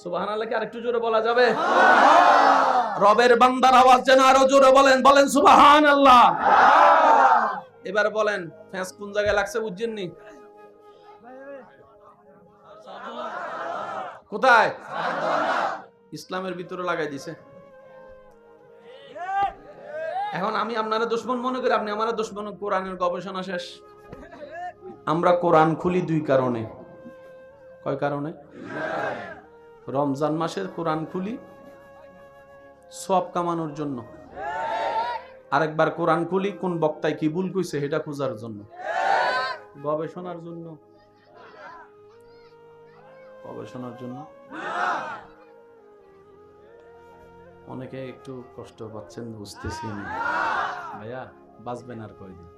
সুবহানাল্লাহ কি আরেকটু জোরে বলা যাবে? রবের বান্দার আওয়াজ যেন আরো জোরে বলেন, বলেন সুবহানাল্লাহ। এবার বলেন ফ্যাঁস কোন জায়গায় লাগছে বুঝছেন নি? কোথায়? ইসলামের ভিতরে লাগাই দিছে। এখন আমি আপনারা দুশমন মনে করি, আপনি আমার দুশমন। কোরআনের গবেষণা শেষ। আমরা কোরআন খুলি 2 কারণে। কয় কারণে? রমজান মাসের কোরআন খুলি সওয়াব কামানোর জন্য, আরেকবার কোরআন খুলি কোন বক্তায় কি ভুল কইছে সেটা খোঁজার জন্য, গবেষণার জন্য। গবেষণার জন্য অনেকে একটু কষ্ট পাচ্ছেন, বুঝতেছি না ভাইয়া, বাঁচবেন আর কয়দিন?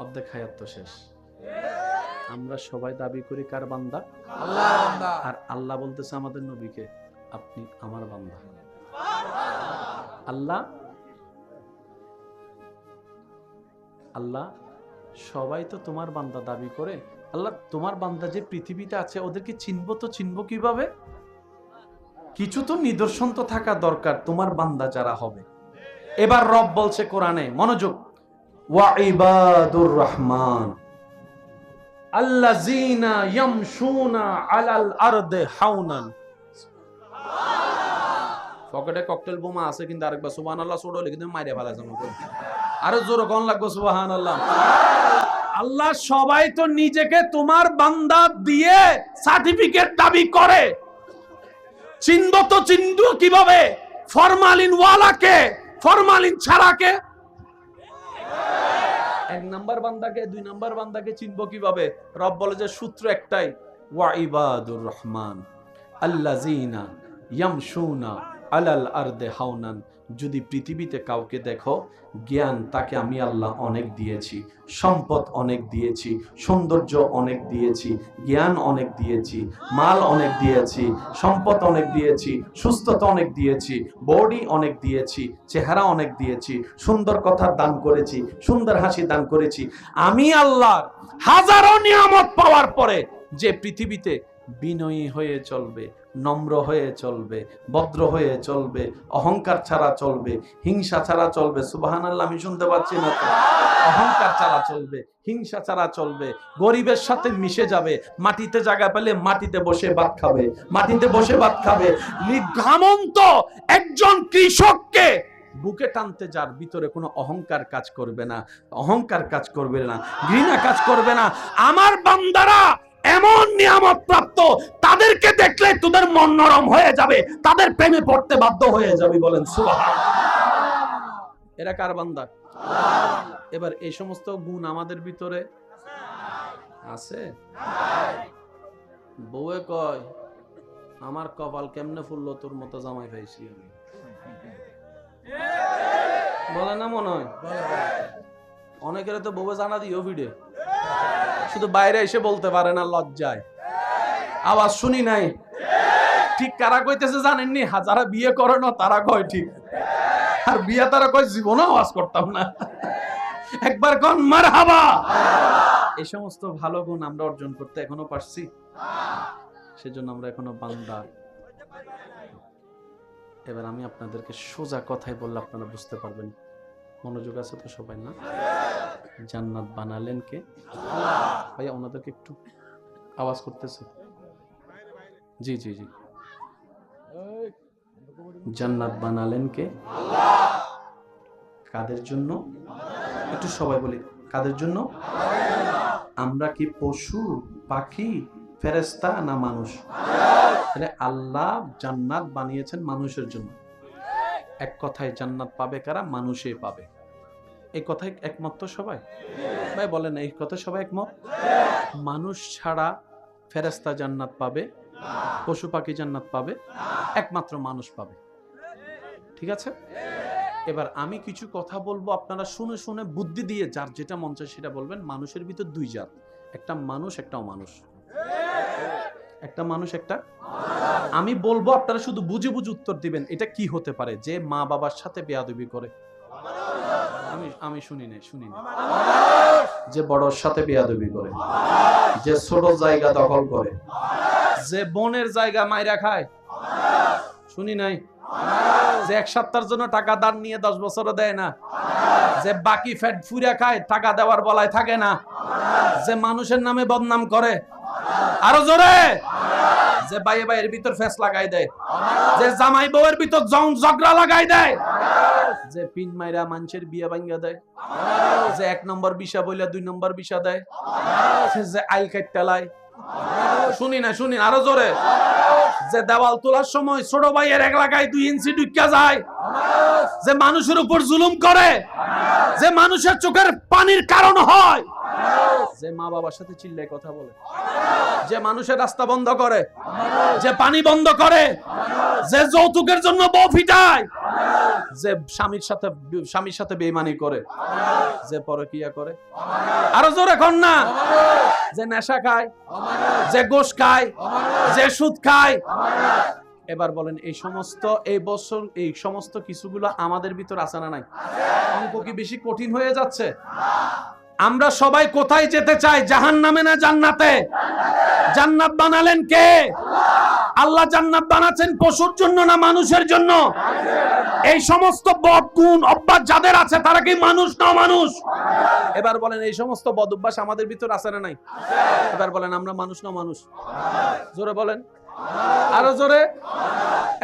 অর্ধেক হায়াত তো শেষ। আমরা সবাই দাবি করি কার বান্দা? আল্লাহর বান্দা। আর আল্লাহ বলতেছে আমাদের নবীকে, আপনি আমার বান্দা। আল্লাহ সবাই তো তোমার বান্দা দাবি করে। আল্লাহ তোমার বান্দা যে পৃথিবীতে আছে ওদেরকে চিনবো কিভাবে? কিছু তো নিদর্শন তো থাকা দরকার তোমার বান্দা যারা হবে। এবার রব বলছে কোরআনে, মনোযোগ, ওয়া ইবাদুর রহমান আল্লাযীনা ইয়ামশুনা আলাল আরদি হাওনান। পকেটে ককটেল বোমা আছে কিন্তু আরেকবার সুবহানাল্লাহ ছোট হলে কিন্তু মাইরে ফেলা যাবে। আরো জোরে কোন লাগবে সুবহানাল্লাহ। আল্লাহ সবাই তো নিজেকে তোমার বান্দা দিয়ে সার্টিফিকেট দাবি করে। চিনব তো চিনব কিভাবে? ফরমালিন ওয়ালাকে, ফরমালিন ছাড়াকে। এক নাম্বার বান্দাকে, দুই নাম্বার বান্দাকে চিনব কিভাবে? রব বলে যে সূত্র একটাই, ওয়া ইবাদুর রহমান আল্লাযীনা ইয়ামশুনা আলাল আরদি হাওনান। যদি পৃথিবীতে কাউকে দেখো, জ্ঞান তাকে আমি আল্লাহ অনেক দিয়েছি, সম্পদ অনেক দিয়েছি, সৌন্দর্য অনেক দিয়েছি, জ্ঞান অনেক দিয়েছি, মাল অনেক দিয়েছি, সম্পদ অনেক দিয়েছি, সুস্থতা অনেক দিয়েছি, বডি অনেক দিয়েছি, চেহারা অনেক দিয়েছি, সুন্দর কথা দান করেছি, সুন্দর হাসি দান করেছি। আমি আল্লাহর হাজারো নিয়ামত পাওয়ার পরে যে পৃথিবীতে বিনয়ী হয়ে চলবে, নম্র হয়ে চলবে, ভদ্র হয়ে চলবে, অহংকার ছাড়া চলবে, হিংসা ছাড়া চলবে। সুবহানাল্লাহ, আমি শুনতে পাচ্ছি না তো? অহংকার ছাড়া চলবে, হিংসা ছাড়া চলবে, গরিবের সাথে মিশে যাবে, মাটিতে জায়গা পেলে মাটিতে বসে ভাত খাবে, মাটিতে বসে ভাত খাবে। ঘামন্ত একজন কৃষককে বুকে টানতে, যার ভিতরে কোনো অহংকার কাজ করবে না, অহংকার কাজ করবে না, ঘৃণা কাজ করবে না। আমার বান্দারা এমন নিয়ামত প্রাপ্ত, তাদেরকে দেখলে তোদের মন নরম হয়ে যাবে, তাদের প্রেমে পড়তে বাধ্য হয়ে যাবে। বলেন সুবহানাল্লাহ। এরা কার বান্দা? এবার এই সমস্ত গুণ আমাদের ভিতরে আছে। বউয়ে কয়, আমার কপাল কেমনে ফুললো, তোর মতো জামাই পাইছি আমি। বলে না মনে হয়? অনেকের তো বউয়ে জানা দিও ভিডিও, শুধু বাইরে এসে বলতে পারে না লজ্জায়। আওয়াজ শুনি নাই। ঠিক কারা কইতেছে জানেননি? যারা বিয়ে করে না তারা কয় ঠিক, আর বিয়ে তারা কয় জীবনে আওয়াজ করতাম না। একবার কোন মারহাবা। এই সমস্ত ভালো গুণ আমরা অর্জন করতে এখনো পারছি? সেজন্য আমরা এখনো বান্দা। এবার আমি আপনাদেরকে সোজা কথাই বললে আপনারা বুঝতে পারবেন। মনোযোগ আছে তো সবাই? না? জান্নাত বানালেন কে? ভাইয়া ওনাদেরকে একটু আওয়াজ করতেছে। জি জি জি। জান্নাত বানালেন কে? কাদের জন্য? একটু সবাই বলি, কাদের জন্য? আমরা কি পশু, পাখি, ফেরেশতা না মানুষ? তাহলে আল্লাহ জান্নাত বানিয়েছেন মানুষের জন্য। এক কথায় জান্নাত পাবে কারা? মানুষই পাবে। এই কথায় একমত তো সবাই? ভাই বলেন, এই কথা সবাই একমত? মানুষ ছাড়া ফেরেশতা জান্নাত পাবে, পশু পাখি জান্নাত পাবে, একমাত্র মানুষ পাবে। ঠিক আছে? এবার আমি কিছু কথা বলবো, আপনারা শুনে শুনে বুদ্ধি দিয়ে যার যেটা মন চায় সেটা বলবেন। মানুষের ভিতর দুই জাত, একটা মানুষ একটা অমানুষ। একটা মানুষ একটা, আমি বলবো আপনারা শুধু বুঝে বুঝে উত্তর দিবেন। এটা কি হতে পারে? যে মা বাবার সাথে বেয়াদবি করে। আমি শুনি নাই। যে বড়র সাথে বেয়াদবি করে, যে ছোট জায়গা দখল করে, যে বোনের জায়গা মাইরা খায়। শুনি নাই? যে এক সপ্তাহের জন্য টাকা দান নিয়ে 10 বছরও দেয় না, যে বাকি ফ্যাট ফুরা খায়, টাকা দেওয়ার বলায় থাকে না, যে মানুষের নামে বদনাম করে। আরো জোরে। যে ভাইয়ে ভাইয়ের ভিতর ফেস লাগাই দেয়, যে জামাই বউয়ের ভিতর ঝগড়া লাগাই দেয়, যে পিন মাইরা মানুষের বিয়ে ভাঙ্গা দেয়, যে 1 নম্বর বিষা বইলা 2 নম্বর বিষা দেয়, যে আইল কাটতেলায়। শুনি না? আরো জোরে। যে দেওয়াল তোলার সময় ছোট ভাইয়ের এক লাগায় 2 ইঞ্চি ঢুকিয়া যায়, যে মানুষের উপর জুলুম করে, যে মানুষের চোখের পানির কারণ হয়, যে মা বাবার সাথে চিল্লায় কথা বলে, যে মানুষের রাস্তা বন্ধ করে, যে পানি বন্ধ করে, যে যৌতুকের জন্য বউ ফিটায়, যে স্বামীর সাথে বেঈমানি করে, যে পরকিয়া করে, আরো জোরে কোন না, যে নেশা খায়, যে গোশ খায়, যে সুদ খায়। এবার বলেন এই সমস্ত কিছুগুলো আমাদের ভিতর আছে না নাই? অঙ্ক কি বেশি কঠিন হয়ে যাচ্ছে? আমরা সবাই কোথায় যেতে চাই? জাহান্নামে না জান্নাতে? জান্নাত বানালেন কে? আল্লাহ জান্নাত বানাচ্ছেন পশুর জন্য না মানুষের জন্য? এই সমস্ত বদ গুণ অভ্যাস যাদের আছে তারা কি মানুষ না মানুষ? এবার বলেন এই সমস্ত বদ অভ্যাস আমাদের ভিতর আছে না নাই? এবার বলেন আমরা মানুষ না মানুষ? জোরে বলেন, আরো জোরে।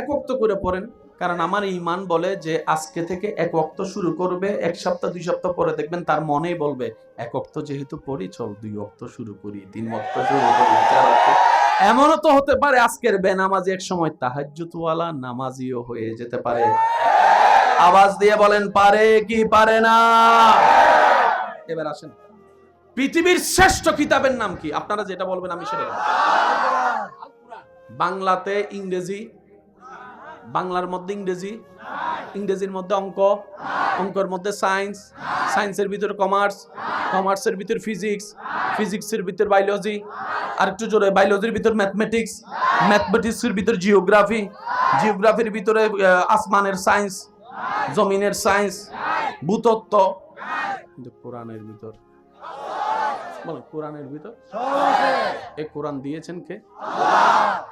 এক ওয়াক্ত করে পড়েন, কারণ আমার ঈমান বলে যে আজকে থেকে এক ওয়াক্ত শুরু করবে, এক সপ্তাহ 2 সপ্তাহ পরে দেখবেন তার মনেই বলবে এক ওয়াক্ত যেহেতু পড়ি, চল 2 ওয়াক্ত শুরু করি, 3 ওয়াক্ত শুরু করি, 4 ওয়াক্ত। এমনও তো হতে পারে আজকের বেনামাজি এক সময় তাহাজ্জুদওয়ালা নামাজিও হয়ে যেতে পারে। আওয়াজ দিয়ে বলেন পারে কি পারে না? এবার আসেন, পৃথিবীর শ্রেষ্ঠ কিতাবের নাম কি? আপনারা যেটা বলবেন আমি সেটা বলবো। বাংলাতে ইংরেজি, বাংলার মধ্যে ইংরেজি, ইংরেজির মধ্যে অঙ্ক, অঙ্কের মধ্যে সায়েন্স, সায়েন্সের ভিতরে কমার্স, কমার্সের ভিতরে ফিজিক্স, ফিজিক্সের ভিতরে বায়োলজি, আর একটু জোরে বায়োলজির ভিতরে ম্যাথমেটিক্স, ম্যাথমেটিক্সের ভিতরে জিওগ্রাফি, জিওগ্রাফির ভিতরে আসমানের সায়েন্স, জমিনের সায়েন্স, ভূতত্ত্ব। কিন্তু কোরআনের ভিতর বলেন, কোরআনের ভিতর এই কোরআন দিয়েছেন কে?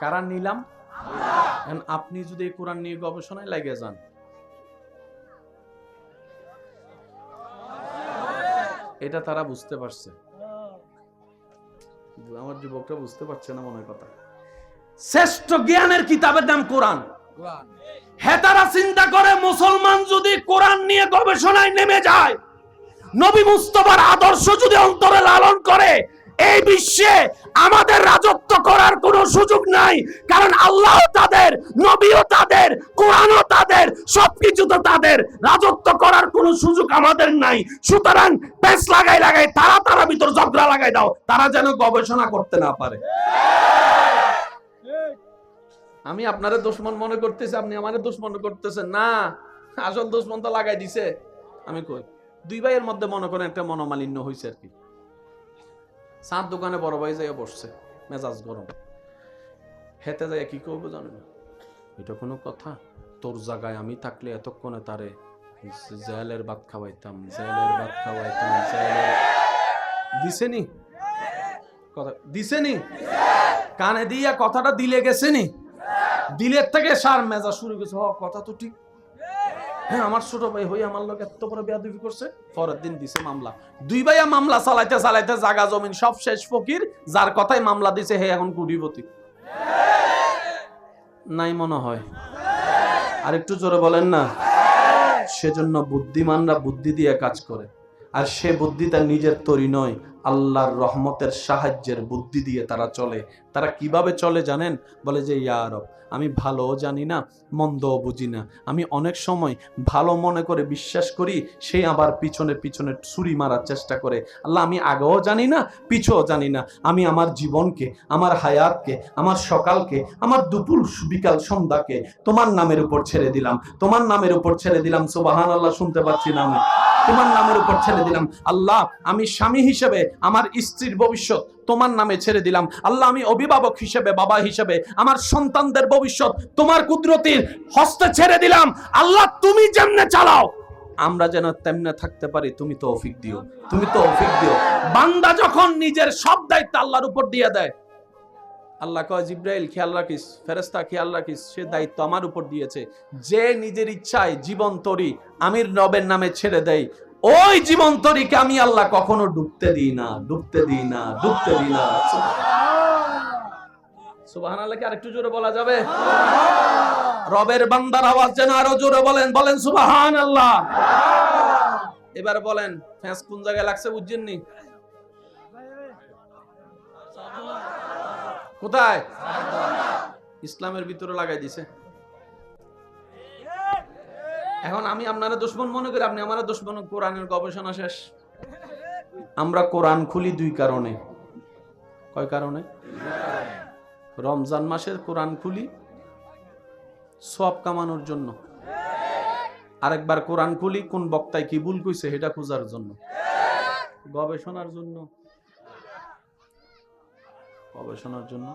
কারা নিলাম? এখন আপনি যদি এই কোরআন নিয়ে গবেষণায় লাগে যান, এটা তারা বুঝতে পারছে, আমার যুবকরা বুঝতে পারছে না মনে কথা। শ্রেষ্ঠ জ্ঞানের কিতাবের নাম কোরআন। হ্যাঁ, তারা চিন্তা করে মুসলমান যদি কোরআন নিয়ে গবেষণায় নেমে যায়, নবী মুস্তাফার আদর্শ যদি অন্তরে লালন করে, এই বিশ্বে আমাদের রাজত্ব করার কোনো সুযোগ নাই। কারণ আল্লাহ তাদের, নবীও তাদের, কোরআনও তাদের, সবকিছু তো তাদের। রাজত্ব করার কোনো সুযোগ আমাদের নাই। সুতরাং পেস লাগাই লাগাই তারা ভিতর ঝগড়া লাগাই দাও, তারা যেন গবেষণা করতে না পারে। আমি আপনারা দুশমন মনে করতেছি, আপনি আমারে দুশমন করতেছেন না। আসল দুশমন তো লাগাই দিছে। আমি কই 2 ভাইয়ের মধ্যে মনে করেন একটা মনোমালিন্য হয়েছে আর কি। চাঁদ দোকানে বড় ভাই যাইয়া বসছে, মেজাজ গরম। হেতে যাইয়া কি করবো জানেন? এটা কোনো কথা? তোর জায়গায় আমি থাকলে এতক্ষণে তারে জেলের ভাত খাওয়াইতাম, জেলের ভাত খাওয়াইতাম, জেলের। দিছেনি কথা? দিছেনি? কানে দিয়া কথাটা দিলে গেছেনি? দিলের থেকে সার মেজাজ শুরু গেছে। কথা তো ঠিক। হ্যাঁ, আমার ছোট ভাই হই আমার লোক এত বড় বেয়াদবি করছে। পরের দিন দিছে মামলা। 2 ভাইয়া মামলা চালাইতে চালাইতে জায়গা জমিন সব শেষ। ফকির যার কথাই মামলা দিছে হে এখন কোটিপতি নাই মনে হয়। আর একটু জোরে বলেন না। সেজন্য বুদ্ধিমানরা বুদ্ধি দিয়ে কাজ করে, আর সে বুদ্ধি তার নিজের তৈরি নয়, আল্লাহর রহমতের সাহায্যের বুদ্ধি দিয়ে তারা চলে। তারা কিভাবে চলে জানেন? বলে যে ইয়া রব, আমি ভালোও জানি না, মন্দও বুঝি না। আমি অনেক সময় ভালো মনে করে বিশ্বাস করি, সে আবার পিছনে পিছনে ছুরি মারার চেষ্টা করে। আল্লাহ, আমি আগেও জানি না, পিছও জানি না। আমি আমার জীবনকে, আমার হায়াতকে, আমার সকালকে, আমার দুপুর বিকাল সন্ধ্যাকে তোমার নামের উপর ছেড়ে দিলাম, তোমার নামের উপর ছেড়ে দিলাম। সুবহানাল্লাহ, শুনতে পাচ্ছি না আমি? তোমার নামের উপর ছেড়ে দিলাম। আল্লাহ, আমি স্বামী হিসেবে আমার স্ত্রীর ভবিষ্যৎ তোমার নামে ছেড়ে দিলাম। আল্লাহ, আমি অভিভাবক হিসেবে, বাবা হিসেবে আমার সন্তানদের ভবিষ্যৎ তোমার কুদরতির হস্তে ছেড়ে দিলাম। আল্লাহ, তুমি যেমনে চালাও আমরা যেন তেমনে থাকতে পারি। তুমি তৌফিক দিও, তুমি তৌফিক দিও। বান্দা যখন নিজের সব দায়িত্ব আল্লাহর উপর দিয়ে দেয়, আল্লাহ কয় জিব্রাইল খেয়াল রাখিস, ফেরেশতা খেয়াল রাখিস, সে দায়িত্ব আমার উপর দিয়েছে। যে নিজের ইচ্ছায় জীবন তরি আমির রবের নামে ছেড়ে দেয়, ওই জীবন তরিকে আমি আল্লাহ কখনো ডুবতে দিই না, ডুবতে দিই না, ডুবতে দিই না। সুবহানাল্লাহ কি আরেকটু জোরে বলা যাবে? রবের বান্দার আওয়াজ যেন আরো জোরে বলেন, বলেন সুবহানাল্লাহ। এবার বলেন ফ্যাঁস কোন জায়গায় লাগছে বুঝছেন নি? কোথায়? ইসলামের ভিতরে লাগাই দিছে। এখন আমি আপনারা দুশমন মনে করি, আপনি আমার দুশমন। কোরআনের গবেষণা শেষ। আমরা কোরআন খুলি দুই কারণে। কয় কারণে? রমজান মাসের কোরআন খুলি সওয়াব কামানোর জন্য, আরেকবার কোরআন খুলি কোন বক্তায় কি ভুল কইছে সেটা খোঁজার জন্য, গবেষণার জন্য। গবেষণার জন্য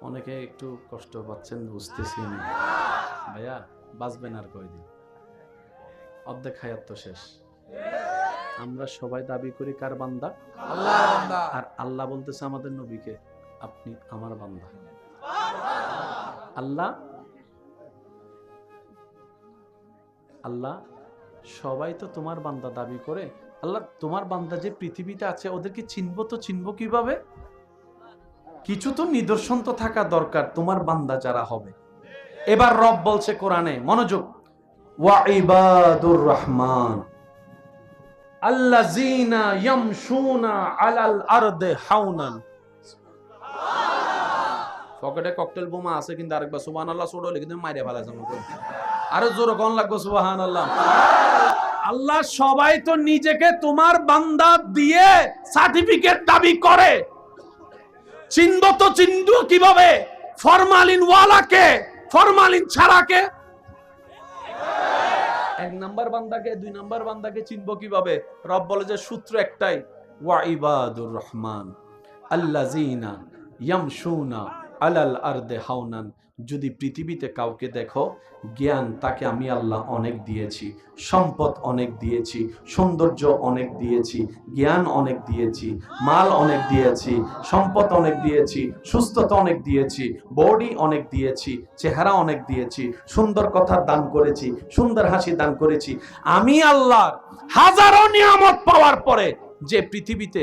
অনেকে একটু কষ্ট পাচ্ছেন, বুঝতেছি না ভাইয়া, বাঁচবেন আর কয়দিন, অর্ধেক হায়াত তো শেষ। আমরা সবাই দাবি করি কার বান্দা? আল্লাহর বান্দা। আর আল্লাহ বলতেছে আমাদের নবীকে, আপনি আমার বান্দা। আল্লাহ সবাই তো তোমার বান্দা দাবি করে। আল্লাহ তোমার বান্দা যে পৃথিবীতে আছে ওদেরকে চিনবো কিভাবে? কিছু তো নিদর্শন তো থাকা দরকার তোমার বান্দা যারা হবে। এবার রব বলছে কোরআনে, মনোযোগ, ওয়া ইবাদুর রহমান আল্লাযীনা ইয়ামশুনা আলাল আরদি হাওনান। পকেটে ককটেল বোমা আছে কিন্তু আরেকবার সুবহানাল্লাহ ছোট হলে কিন্তু মাইরে ফেলা যাবে। আরো জোরে কোন লাগবে সুবহানাল্লাহ। আল্লাহ সবাই তো নিজেকে তোমার বান্দা দিয়ে সার্টিফিকেট দাবি করে, চিনব তো চিনব কিভাবে? ফরমালিন ওয়ালাকে, ফরমালিন ছাড়াকে। এক নাম্বার বান্দাকে, দুই নাম্বার বান্দাকে চিনব কিভাবে? রব বলে যে সূত্র একটাই, ওয়া ইবাদুর রহমান আল্লাযীনা ইয়ামশুনা আলাল আরদি হাওনান। যদি পৃথিবীতে কাউকে দেখো, জ্ঞান তাকে আমি আল্লাহ অনেক দিয়েছি, সম্পদ অনেক দিয়েছি, সৌন্দর্য অনেক দিয়েছি, জ্ঞান অনেক দিয়েছি, মাল অনেক দিয়েছি, সম্পদ অনেক দিয়েছি, সুস্থতা অনেক দিয়েছি, বডি অনেক দিয়েছি, চেহারা অনেক দিয়েছি, সুন্দর কথা দান করেছি, সুন্দর হাসি দান করেছি। আমি আল্লাহর হাজারো নিয়ামত পাওয়ার পরে যে পৃথিবীতে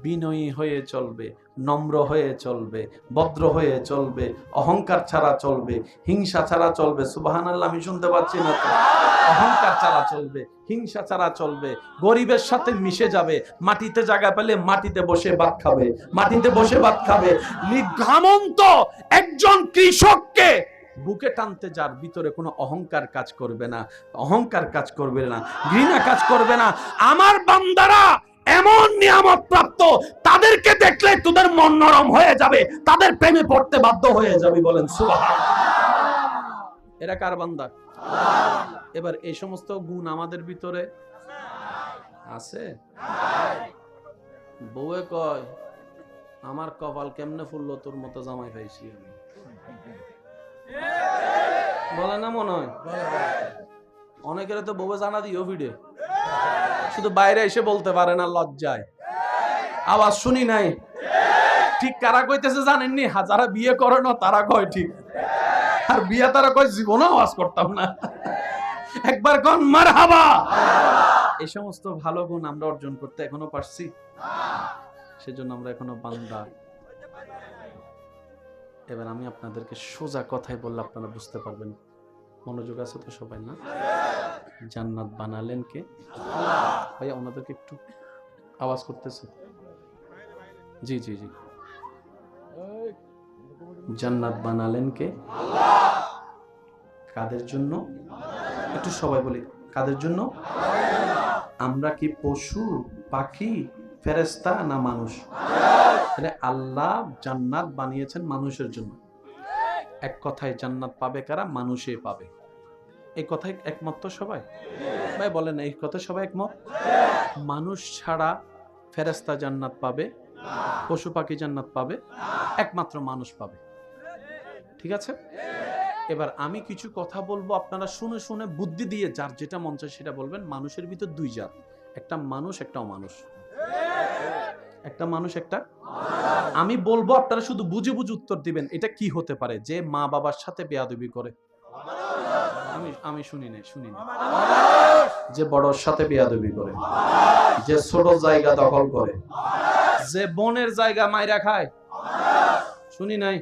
বিনয়ী হয়ে চলবে, নম্র হয়ে চলবে, ভদ্র হয়ে চলবে, অহংকার ছাড়া চলবে, হিংসা ছাড়া চলবে। সুবহানাল্লাহ, আমি শুনতে পাচ্ছি না তো? অহংকার ছাড়া চলবে, হিংসা ছাড়া চলবে, গরিবের সাথে মিশে যাবে, মাটিতে জায়গা পেলে মাটিতে বসে ভাত খাবে, মাটিতে বসে ভাত খাবে। নিঘামন্ত একজন কৃষককে বুকে টানতে, যার ভিতরে কোনো অহংকার কাজ করবে না, অহংকার কাজ করবে না, ঘৃণা কাজ করবে না। আমার বান্দারা এমন নিয়ামত প্রাপ্ত, তাদেরকে দেখলে তোদের মন নরম হয়ে যাবে, তাদের প্রেমে পড়তে বাধ্য হয়ে যাবে। বলেন সুবহানাল্লাহ। এরা কার বান্দা? এবার এই সমস্ত গুণ আমাদের ভিতরে আছে। বউয়ে কয়, আমার কপাল কেমনে ফুললো, তোর মতো জামাই পাইছি আমি। বলে না মনে হয়? অনেকের তো বউয়ে জানা দিও ভিড়ে, শুধু বাইরে এসে বলতে পারে না লজ্জায়, আওয়াজ শুনি নাই। ঠিক কারা কইতেছে জানেননি? যারা বিয়ে করে না তারা কয় ঠিক, আর বিয়ে তারা কয় জীবনে আওয়াজ করতাম না। একবার কোন মারহাবা। এই সমস্ত ভালো গুণ আমরা অর্জন করতে এখনো পারছি? সেজন্য আমরা এখনো বান্দা। এবার আমি আপনাদেরকে সোজা কথাই বললে আপনারা বুঝতে পারবেন। মনোযোগ আছে তো সবাই? না? জান্নাত বানালেন কে? ভাইয়া ওনাদেরকে একটু আওয়াজ করতেছে। জি জি জি, জান্নাত বানালেন কে? কাদের জন্য? একটু সবাই বলি, কাদের জন্য? আমরা কি পশু, পাখি, ফেরেশতা না মানুষ? আল্লাহ জান্নাত বানিয়েছেন মানুষের জন্য। এক কথায় জান্নাত পাবে কারা? মানুষে পাবে। এই কথায় একমত তো সবাই? ভাই বলেন, এই কথা সবাই একমত? মানুষ ছাড়া ফেরেশতা জান্নাত পাবে, পশু পাখি জান্নাত পাবে, একমাত্র মানুষ পাবে। ঠিক আছে? এবার আমি কিছু কথা বলবো, আপনারা শুনে শুনে বুদ্ধি দিয়ে যার যেটা মন চায় সেটা বলবেন। মানুষের ভিতর দুই জাত, একটা মানুষ একটা অমানুষ। একটা মানুষ একটা, আমি বলবো আপনারা শুধু বুঝে বুঝে উত্তর দিবেন। এটা কি হতে পারে? যে মা বাবার সাথে বেয়াদবি করে। আমি শুনি নাই। যে বড়র সাথে বেয়াদবি করে, যে ছোট জায়গা দখল করে, যে বোনের জায়গা মাইরা খায়। শুনি নাই?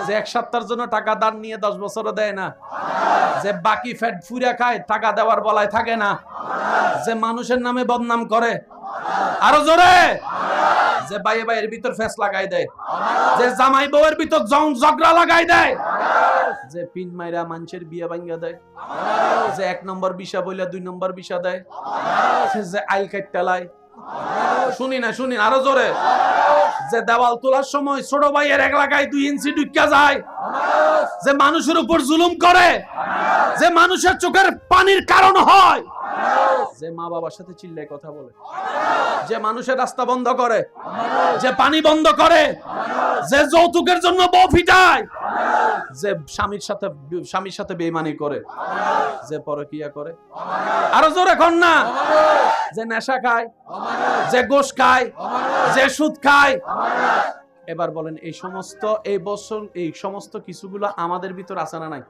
যে এক সপ্তাহের জন্য টাকা দান নিয়ে 10 বছরও দেয় না, যে বাকি ফ্যাট ফুরা খায়, টাকা দেওয়ার বলায় থাকে না, যে মানুষের নামে বদনাম করে। আরো জোরে। যে ভাইয়ে ভাইয়ের ভিতর ফেস লাগাই দেয়, যে জামাই বউয়ের ভিতর ঝগড়া লাগাই দেয়, যে পিন মাইরা মানুষের বিয়ে ভাঙ্গা দেয়, যে 1 নম্বর বিষা বইলা 2 নম্বর বিষা দেয়, যে আইল কাটটালায়, শুনি না আরো জোরে, যে দেওয়াল তোলার সময় ছোট ভাইয়ের এক লাগায় 2 ইঞ্চি ঢুকিয়া যায়, যে মানুষের উপর জুলুম করে, যে মানুষের চোখের পানির কারণ হয়, যে মা বাবার সাথে চিল্লায় কথা বলে, যে মানুষের রাস্তা বন্ধ করে, যে পানি বন্ধ করে, যে যৌতুকের জন্য বউ ফিটায়, যে স্বামীর সাথে বেঈমানি করে, যে পরকিয়া করে, আরো জোরে কোন না, যে নেশা খায়, যে গোশ খায়, যে সুদ খায়। এবার বলেন এই সমস্ত কিছুগুলো আমাদের ভিতর আছে না নাই?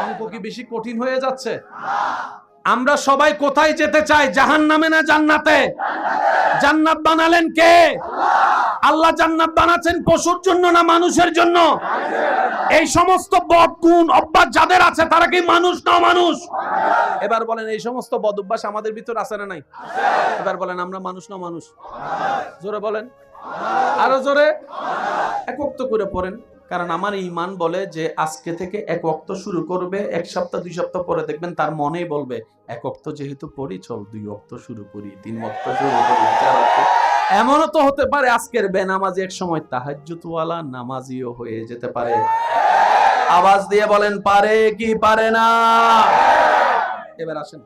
অঙ্ক কি বেশি কঠিন হয়ে যাচ্ছে? আমরা সবাই কোথায় যেতে চাই? জাহান্নামে না জান্নাতে? জান্নাত বানালেন কে? আল্লাহ জান্নাত বানাচ্ছেন পশুর জন্য না মানুষের জন্য? এই সমস্ত বদ গুণ অভ্যাস যাদের আছে তারা কি মানুষ না মানুষ? এবার বলেন এই সমস্ত বদ অভ্যাস আমাদের ভিতর আছে না নাই? এবার বলেন আমরা মানুষ না মানুষ? জোরে বলেন, আরো জোরে। এক ওয়াক্ত করে পড়েন, কারণ আমার ঈমান বলে যে আজকে থেকে এক ওয়াক্ত শুরু করবে, 1 সপ্তাহ 2 সপ্তাহ পরে দেখবেন তার মনেই বলবে এক ওয়াক্ত যেহেতু পড়ি চল 2 ওয়াক্ত শুরু করি, 3 ওয়াক্ত শুরু করি, 4 ওয়াক্ত। এমনও তো হতে পারে আজকের বেনামাজি এক সময় তাহাজ্জুদওয়ালা নামাজিও হয়ে যেতে পারে। আওয়াজ দিয়ে বলেন পারে কি পারে না? এবার আসেন,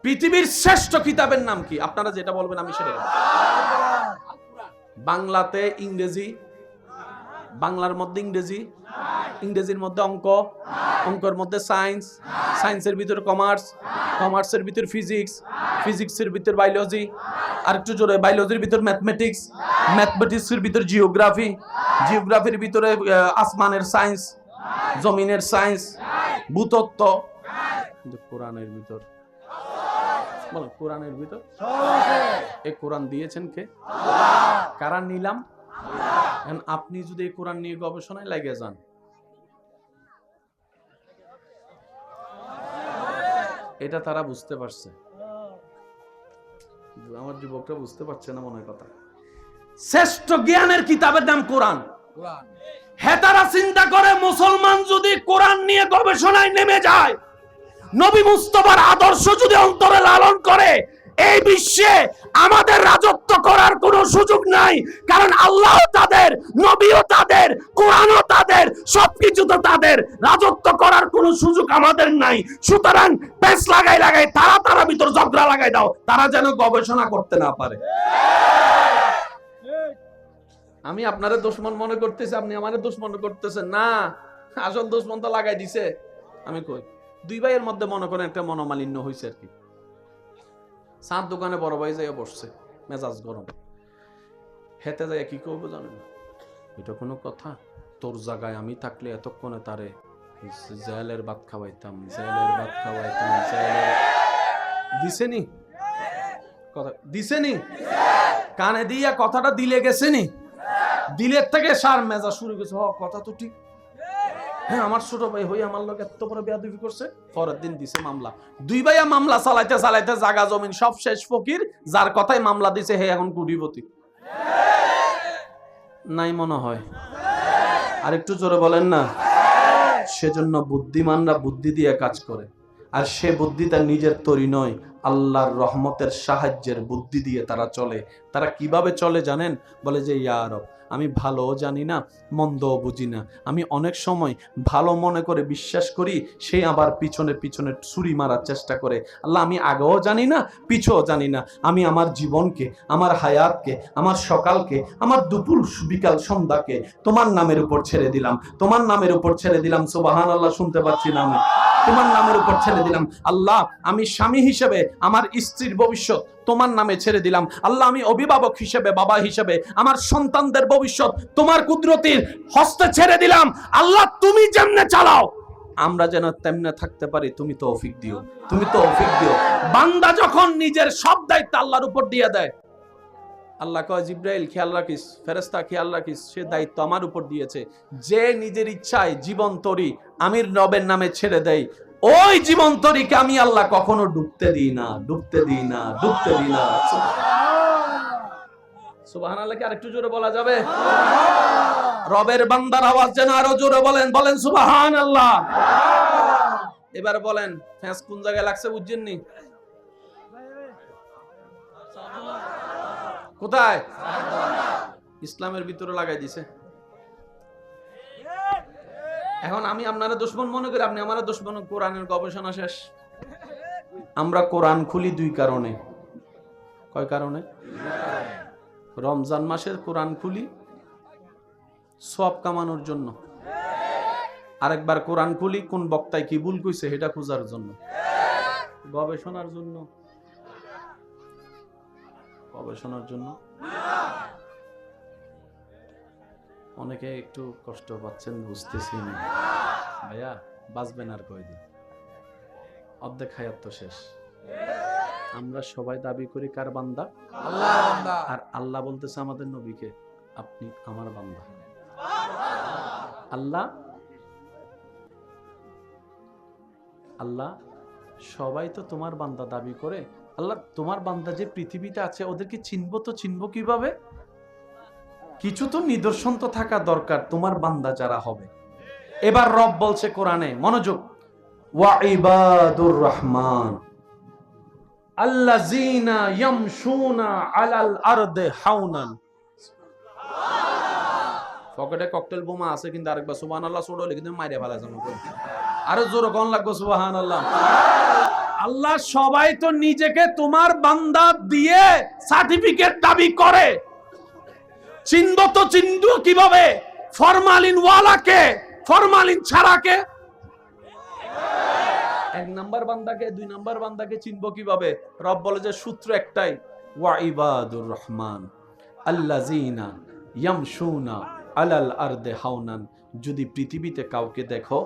পৃথিবীর শ্রেষ্ঠ কিতাবের নাম কি? আপনারা যেটা বলবেন আমি সেটা বলবো। বাংলাতে ইংরেজি, বাংলার মধ্যে ইংরেজি, ইংরেজির মধ্যে অঙ্ক, অঙ্কের মধ্যে সায়েন্স, সায়েন্সের ভিতরে কমার্স, কমার্সের ভিতরে ফিজিক্স, ফিজিক্সের ভিতরে বায়োলজি, আর একটু জোরে বায়োলজির ভিতরে ম্যাথমেটিক্স, ম্যাথমেটিক্সের ভিতরে জিওগ্রাফি, জিওগ্রাফির ভিতরে আসমানের সায়েন্স, জমিনের সায়েন্স, ভূতত্ত্ব। কিন্তু কোরআনের ভিতর বলো, কোরআনের ভিতর এই কোরআন দিয়েছেন কে? কারা নিলাম? আপনি যদি এই কোরআন নিয়ে গবেষণায় লাগে যান, এটা তারা বুঝতে পারছে, আমার যুবকরা বুঝতে পারছে না মনে কথা। শ্রেষ্ঠ জ্ঞানের কিতাবের নাম কোরআন। হ্যাঁ, তারা চিন্তা করে মুসলমান যদি কোরআন নিয়ে গবেষণায় নেমে যায়, নবী মুস্তাফার আদর্শ যদি অন্তরে লালন করে, এই বিশ্বে আমাদের রাজত্ব করার কোনো সুযোগ নাই। কারণ আল্লাহ তাদের, নবীও তাদের, কোরআনও তাদের, সবকিছু তো তাদের। রাজত্ব করার কোনো সুযোগ আমাদের নাই। সুতরাং পেস লাগাই তারা ভিতর ঝগড়া লাগাই দাও, তারা যেন গবেষণা করতে না পারে। আমি আপনারে দুশমন মনে করতেছি, আপনি আমারে দুশমন করতেছেন না। আসল দুশমন তো লাগাই দিছে। আমি কই 2 ভাইয়ের মধ্যে মনে করেন একটা মনোমালিন্য হয়েছে আর কি। চাঁদ দোকানে বড় ভাই যাইয়া বসছে, মেজাজ গরম। হেতে যাইয়া কি করবো জানেন? এটা কোনো কথা? তোর জায়গায় আমি থাকলে এতক্ষণে তারে জেলের ভাত খাওয়াইতাম, দিছেনি কথা, দিছেনি কানে দিয়া কথাটা দিলে গেছেনি, দিলের থেকে সার মেজাজ শুরু গেছে। কথা তো ঠিক, হ্যাঁ আমার ছোট ভাই হই আমার লোক এত বড় বেয়াদবি করছে। পরের দিন দিছে মামলা। 2 ভাইয়া মামলা চালাইতে জায়গা জমিন সব শেষ, ফকির যার কথাই মামলা দিছে হে এখন কোটিপতি নাই মনে হয়। আর একটু জোরে বলেন না। সেজন্য বুদ্ধিমানরা বুদ্ধি দিয়ে কাজ করে, আর সে বুদ্ধি তার নিজের তৈরি নয়, আল্লাহর রহমতের সাহায্যের বুদ্ধি দিয়ে তারা চলে। তারা কিভাবে চলে জানেন? বলে যে ইয়া রব, আমি ভালো জানি না, মন্দও বুঝি না। আমি অনেক সময় ভালো মনে করে বিশ্বাস করি, সে আবার পিছনে ছুরি মারার চেষ্টা করে। আল্লাহ, আমি আগেও জানি না, পিছও জানি না। আমি আমার জীবনকে, আমার হায়াতকে, আমার সকালকে, আমার দুপুর বিকাল সন্ধ্যাকে তোমার নামের উপর ছেড়ে দিলাম, তোমার নামের উপর ছেড়ে দিলাম। সুবহানাল্লাহ, শুনতে পাচ্ছি না আমি? তোমার নামের উপর ছেড়ে দিলাম। আল্লাহ, আমি স্বামী হিসেবে আমার স্ত্রীর ভবিষ্যৎ তোমার নামে ছেড়ে দিলাম। আল্লাহ, আমি অভিভাবক হিসেবে, বাবা হিসেবে আমার সন্তানদের ভবিষ্যৎ তোমার কুদরতির হস্তে ছেড়ে দিলাম। আল্লাহ, তুমি যেমনে চালাও আমরা যেন তেমনে থাকতে পারি, তুমি তৌফিক দিও, তুমি তৌফিক দিও। বান্দা যখন নিজের সব দায়িত্ব আল্লাহর উপর দিয়ে দেয়, আল্লাহ কয় জিব্রাইল খেয়াল রাখিস, ফেরেশতা খেয়াল রাখিস, সে দায়িত্ব আমার উপর দিয়েছে। যে নিজের ইচ্ছায় জীবন তরি আমির নবের নামে ছেড়ে দেয়, ওই জীবন তরিকে আমি আল্লাহ কখনো ডুবতে দিই না। সুবহানাল্লাহ কি আরেকটু জোরে বলা যাবে? রবের বান্দার আওয়াজ যেন আরো জোরে বলেন, বলেন সুবহানাল্লাহ। এবার বলেন ফ্যাঁস কোন জায়গায় লাগছে বুঝছেন নি? কোথায়? ইসলামের ভিতরে লাগাই দিছে। এখন আমি আপনারা দুশমন মনে করি, আপনি আমার দুশমন। কোরআনের গবেষণা শেষ। আমরা কোরআন খুলি দুই কারণে। কয় কারণে? রমজান মাসের কোরআন খুলি সওয়াব কামানোর জন্য, আরেকবার কোরআন খুলি কোন বক্তায় কি ভুল কইছে এটা খোঁজার জন্য, গবেষণার জন্য। গবেষণার জন্য অনেকে একটু কষ্ট পাচ্ছেন, বুঝতেছি না ভাইয়া। বাঁচবেন আর কয়দিন? অর্ধেক হায়াত তো শেষ। আমরা সবাই দাবি করি কার বান্দা? আল্লাহর বান্দা। আর আল্লাহ বলতেছে আমাদের নবীকে, আপনি আমার বান্দা। আল্লাহ সবাই তো তোমার বান্দা দাবি করে। আল্লাহ তোমার বান্দা যে পৃথিবীতে আছে ওদেরকে চিনবো তো চিনবো কিভাবে? কিছু তো নিদর্শন তো থাকা দরকার তোমার বান্দা যারা হবে। এবার রব বলছে কোরআনে, মনোযোগ, ওয়া ইবাদুর রহমান আল্লাযীনা ইয়ামশুনা আলাল আরদি হাওনান। পকেটে ককটেল বোমা আছে কিন্তু আরেকবার সুবহানাল্লাহ ছোট হলে কিন্তু মাইরে ফেলা যাবে। আরো জোরে কোন লাগবে সুবহানাল্লাহ। আল্লাহ সবাই তো নিজেকে তোমার বান্দা দিয়ে সার্টিফিকেট দাবি করে। চিনব তো চিনব কিভাবে? ফরমালিন ওয়ালাকে, ফরমালিন ছাড়াকে। এক নাম্বার বান্দাকে, দুই নাম্বার বান্দাকে চিনব কিভাবে? রব বলে যে সূত্র একটাই, ওয়া ইবাদুর রহমান আল্লাযীনা ইয়ামশুনা আলাল আরদি হাওনান। যদি পৃথিবীতে কাউকে দেখো,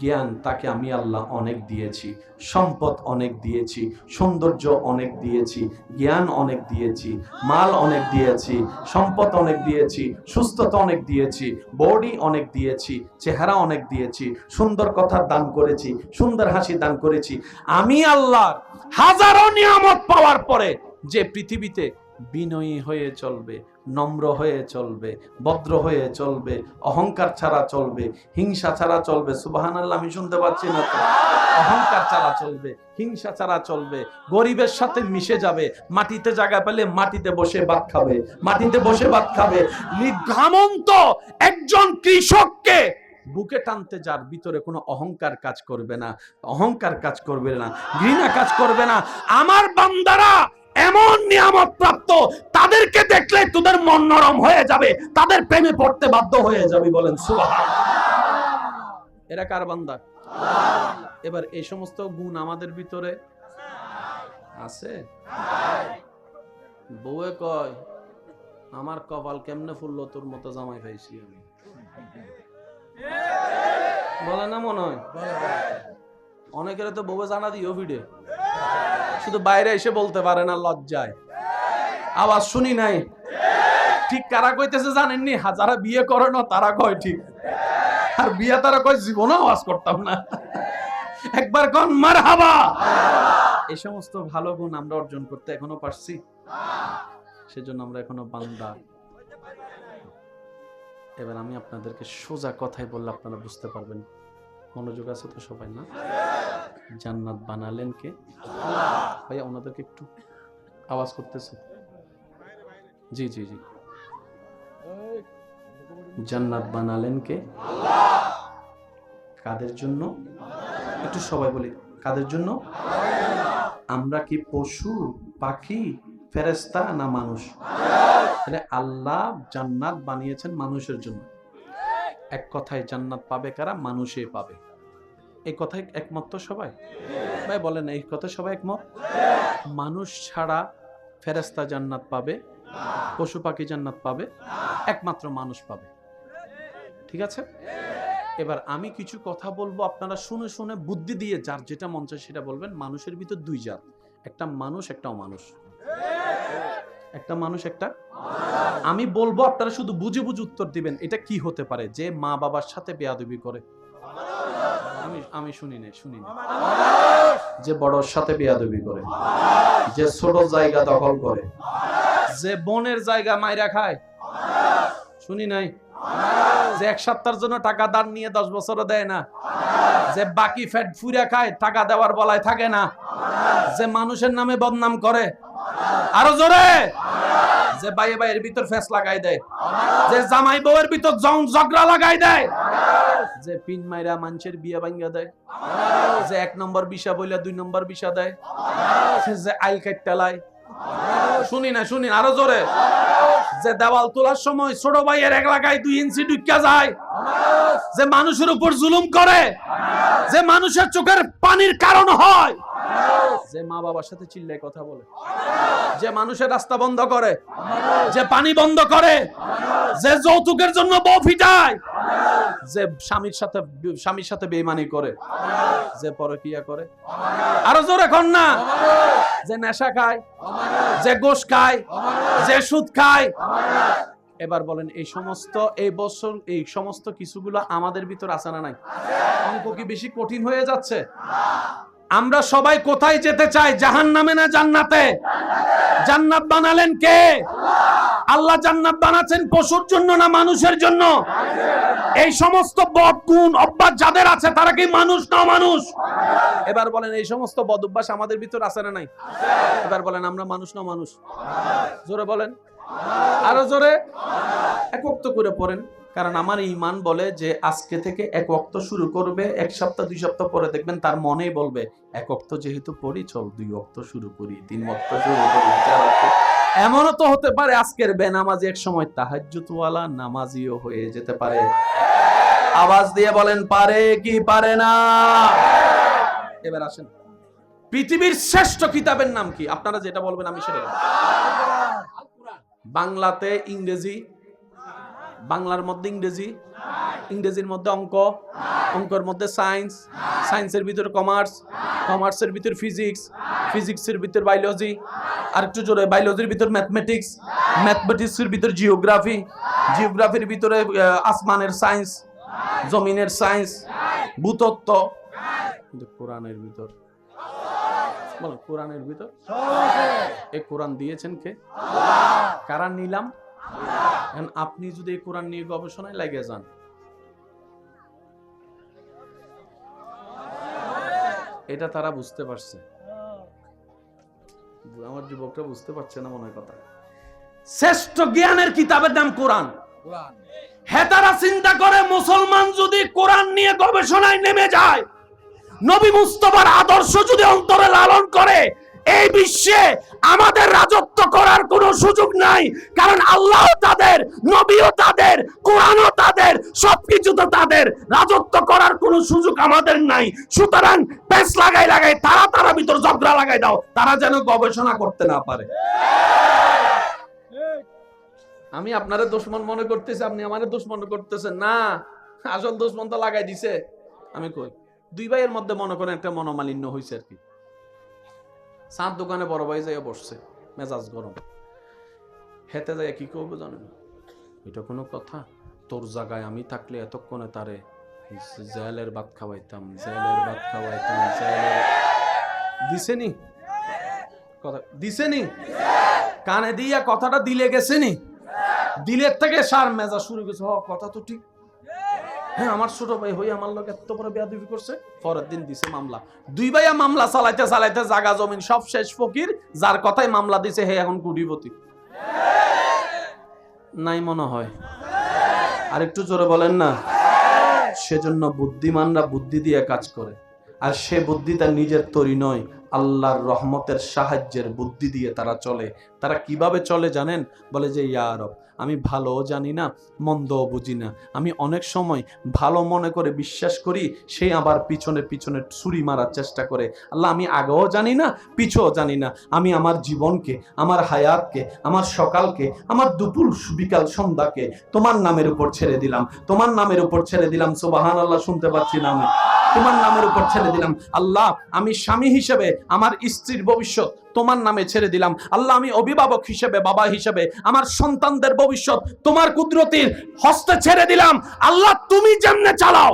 জ্ঞান তাকে আমি আল্লাহ অনেক দিয়েছি, সম্পদ অনেক দিয়েছি, সৌন্দর্য অনেক দিয়েছি, জ্ঞান অনেক দিয়েছি, মাল অনেক দিয়েছি, সম্পদ অনেক দিয়েছি, সুস্থতা অনেক দিয়েছি, বডি অনেক দিয়েছি, চেহারা অনেক দিয়েছি, সুন্দর কথা দান করেছি, সুন্দর হাসি দান করেছি। আমি আল্লাহ হাজারো নিয়ামত পাওয়ার পরে যে পৃথিবীতে বিনয়ী হয়ে চলবে, নম্র হয়ে চলবে, ভদ্র হয়ে চলবে, অহংকার ছাড়া চলবে, হিংসা ছাড়া চলবে। সুবহানাল্লাহ, আমি শুনতে পাচ্ছি না তো? অহংকার ছাড়া চলবে, হিংসা ছাড়া চলবে, গরিবের সাথে মিশে যাবে, মাটিতে জায়গা পেলে মাটিতে বসে ভাত খাবে, মাটিতে বসে ভাত খাবে। ঘামন্ত একজন কৃষককে বুকে টানতে যার ভিতরে কোনো অহংকার কাজ করবে না, অহংকার কাজ করবে না, ঘৃণা কাজ করবে না। আমার বান্দারা এমন নিয়ামত প্রাপ্ত, তাদেরকে দেখলে তোদের মন নরম হয়ে যাবে, তাদের প্রেমে পড়তে বাধ্য হয়ে যাবে। বলেন সুবহানাল্লাহ। এরা কার বান্দা? এবার এই সমস্ত গুণ আমাদের ভিতরে আছে। বউয়ে কয়, আমার কপাল কেমনে ফুললো তোর মতো জামাই পাইছি আমি। বলে না মনে হয়? অনেকের তো বউয়ে জানা দিও ভিড়ে, শুধু বাইরে এসে বলতে পারে না লজ্জায়। আওয়াজ শুনি নাই। ঠিক কারা কইতেছে জানেননি? যারা বিয়ে করে না তারা কয় ঠিক, আর বিয়ে তারা কয় জীবনে আওয়াজ করতাম না। একবার কোন মারহাবা। এই সমস্ত ভালো গুণ আমরা অর্জন করতে এখনো পারছি, সেজন্য আমরা এখনো বান্দা। এবার আমি আপনাদেরকে সোজা কথাই বললে আপনারা বুঝতে পারবেন। মনোযোগ আছে তো সবাই? না? জান্নাত বানালেন কে? ভাইয়া ওনাদেরকে একটু আওয়াজ করতেছে। জি জি জি, জান্নাত বানালেন কে? কাদের জন্য? একটু সবাই বলি, কাদের জন্য? আমরা কি পশু, পাখি, ফেরেশতা না মানুষ? তাহলে আল্লাহ জান্নাত বানিয়েছেন মানুষের জন্য। এক কথায় জান্নাত পাবে কারা? মানুষই পাবে। এই কথায় একমত তো সবাই? ভাই বলেন, এই কথা সবাই একমত? মানুষ ছাড়া ফেরেশতা জান্নাত পাবে, পশু পাখি জান্নাত পাবে, একমাত্র মানুষ পাবে। ঠিক আছে? এবার আমি কিছু কথা বলবো, আপনারা শুনে শুনে বুদ্ধি দিয়ে যার যেটা মন চায় সেটা বলবেন। মানুষের ভিতর দুই জাত, একটা মানুষ একটা অমানুষ। একটা মানুষ একটা, আমি বলবো আপনারা শুধু বুঝে বুঝে উত্তর দিবেন। এটা কি হতে পারে? যে মা বাবার সাথে বেয়াদবি করে। আমি শুনি না। যে বড়র সাথে বেয়াদবি করে, যে ছোট জায়গা দখল করে, যে বনের জায়গা মাইরা খায়, শুনি নাই? যে এক সপ্তাহের জন্য টাকা দান নিয়ে 10 বছরও দেয় না, যে বাকি ফ্যাট ফুরা খায়, টাকা দেওয়ার বলায় থাকে না, যে মানুষের নামে বদনাম করে, আরো জোরে, যে ভাইয়ে ভাইয়ের ভিতর ফেস লাগাই দেয়, যে জামাই বউয়ের ভিতর ঝগড়া লাগাই দেয়, যে পিন মাইরা মানুষের বিয়ে ভাঙ্গা দেয়, যে 1 নম্বর বিষা বইলা 2 নম্বর বিষা দেয়, যে আইল কাটটালায়, শুনি না, শুনি আরো জোরে, যে দেওয়াল তোলার সময় ছোট ভাইয়ের এক লাগায় 2 ইঞ্চি ঢুকিয়া যায়, যে মানুষের উপর জুলুম করে, যে মানুষের চোখের পানির কারণ হয়, যে মা বাবার সাথে চিল্লায় কথা বলে, যে মানুষের রাস্তা বন্ধ করে, যে পানি বন্ধ করে, যে যৌতুকের জন্য বউ ফিটায়, যে স্বামীর সাথে বেঈমানি করে, যে পরকিয়া করে, আরো জোরে কোন না, যে নেশা খায়, যে গোশ খায়, যে সুদ খায়। এবার বলেন এই সমস্ত কিছুগুলো আমাদের ভিতর আছে না নাই? অঙ্ক কি বেশি কঠিন হয়ে যাচ্ছে? আমরা সবাই কোথায় যেতে চাই? জাহান্নামে না জান্নাতে? জান্নাত বানালেন কে? আল্লাহ জান্নাত বানাচ্ছেন পশুর জন্য না মানুষের জন্য? এই সমস্ত বদ গুণ অভ্যাস যাদের আছে তারা কি মানুষ না মানুষ? এবার বলেন এই সমস্ত বদ অভ্যাস আমাদের ভিতর আছে না নাই? এবার বলেন আমরা মানুষ না মানুষ? জোরে বলেন, আরো জোরে। এক ওয়াক্ত করে পড়েন, কারণ আমার ঈমান বলে যে আজকে থেকে এক ওয়াক্ত শুরু করবে, 1 সপ্তাহ 2 সপ্তাহ পরে দেখবেন তার মনেই বলবে এক ওয়াক্ত যেহেতু পড়ি, চল 2 ওয়াক্ত শুরু করি, 3 ওয়াক্ত শুরু করি, 4 ওয়াক্ত। এমনও তো হতে পারে আজকের বেনামাজি এক সময় তাহাজ্জুদওয়ালা নামাজিও হয়ে যেতে পারে। আওয়াজ দিয়ে বলেন পারে কি পারে না? এবার আসেন, পৃথিবীর শ্রেষ্ঠ কিতাবের নাম কি? আপনারা যেটা বলবেন আমি সেটা বলবো। বাংলাতে ইংরেজি, বাংলার মধ্যে ইংরেজি, ইংরেজির মধ্যে অঙ্ক, অঙ্কের মধ্যে সায়েন্স, সায়েন্সের ভিতর কমার্স, কমার্সের ভিতর ফিজিক্স, ফিজিক্সের ভিতর বায়োলজি, আর একটু জোরে বায়োলজির ভিতর ম্যাথমেটিক্স, ম্যাথমেটিক্সের ভিতর জিওগ্রাফি, জিওগ্রাফির ভিতরে আসমানের সায়েন্স, জমিনের সায়েন্স, ভূতত্ত্ব। কিন্তু কোরআনের ভিতর বলো, কোরআনের ভিতর এই কোরআন দিয়েছেন কে? কারা নিলাম? আপনি যদি এই কোরআন নিয়ে গবেষণায় লাগে যান, এটা তারা বুঝতে পারছে, আমার যুবকরা বুঝতে পারছে না মনে হয় কথা। শ্রেষ্ঠ জ্ঞানের কিতাবের নাম কোরআন। হ্যাঁ, তারা চিন্তা করে মুসলমান যদি কোরআন নিয়ে গবেষণায় নেমে যায়, নবী মুস্তাফার আদর্শ যদি অন্তরে লালন করে, এই বিশ্বে আমাদের রাজত্ব করার কোনো সুযোগ নাই। কারণ আল্লাহ তাদের, নবীও তাদের, কোরআনও তাদের, সবকিছু তো তাদের। রাজত্ব করার কোনো সুযোগ আমাদের নাই। সুতরাং পেস লাগাই লাগাই তারা ভিতর ঝগড়া লাগাই দাও, তারা যেন গবেষণা করতে না পারে। আমি আপনারে দুশমন মনে করতেছি, আপনি আমারে দুশমন করতেছেন না। আসল দুশমন তো লাগাই দিছে। আমি কই 2 ভাইয়ের মধ্যে মনে করেন একটা মনোমালিন্য হয়েছে আর কি। চাঁদ দোকানে বড় ভাই যাইয়া বসছে, মেজাজ গরম। হেতে যাইয়া কি করবো জানেন? এটা কোনো কথা? তোর জায়গায় আমি থাকলে এতক্ষণে তারে জেলের ভাত খাওয়াইতাম, জেলের ভাত খাওয়াইতাম, জেলের। দিছেনি কথা? দিছেনি? কানে দিয়া কথাটা দিলে গেছেনি? দিলের থেকে সার মেজাজ শুরু গেছে। কথা তো ঠিক। হ্যাঁ, আমার ছোট ভাই হই আমার লোক এত বড় বেয়াদবি করছে। পরের দিন দিছে মামলা। 2 ভাইয়া মামলা চালাইতে চালাইতে জায়গা জমিন সব শেষ। ফকির যার কথাই মামলা দিছে হে এখন কোটিপতি নাই মনে হয়। আর একটু জোরে বলেন না। সেজন্য বুদ্ধিমানরা বুদ্ধি দিয়ে কাজ করে, আর সে বুদ্ধি তার নিজের তৈরি নয়, আল্লাহর রহমতের সাহায্যের বুদ্ধি দিয়ে তারা চলে। তারা কিভাবে চলে জানেন? বলে যে ইয়া রব, আমি ভালোও জানি না, মন্দও বুঝি না। আমি অনেক সময় ভালো মনে করে বিশ্বাস করি, সে আবার পিছনে পিছনে ছুরি মারার চেষ্টা করে। আল্লাহ, আমি আগেও জানি না, পিছও জানি না। আমি আমার জীবনকে, আমার হায়াতকে, আমার সকালকে, আমার দুপুর বিকাল সন্ধ্যাকে তোমার নামের উপর ছেড়ে দিলাম, তোমার নামের উপর ছেড়ে দিলাম। সুবহানাল্লাহ, শুনতে পাচ্ছি না আমি? তোমার নামের উপর ছেড়ে দিলাম। আল্লাহ, আমি স্বামী হিসেবে আমার স্ত্রীর ভবিষ্যৎ তোমার নামে ছেড়ে দিলাম। আল্লাহ, আমি অভিভাবক হিসেবে, বাবা হিসেবে আমার সন্তানদের ভবিষ্যৎ তোমার কুদরতির হস্তে ছেড়ে দিলাম। আল্লাহ, তুমি যেমনে চালাও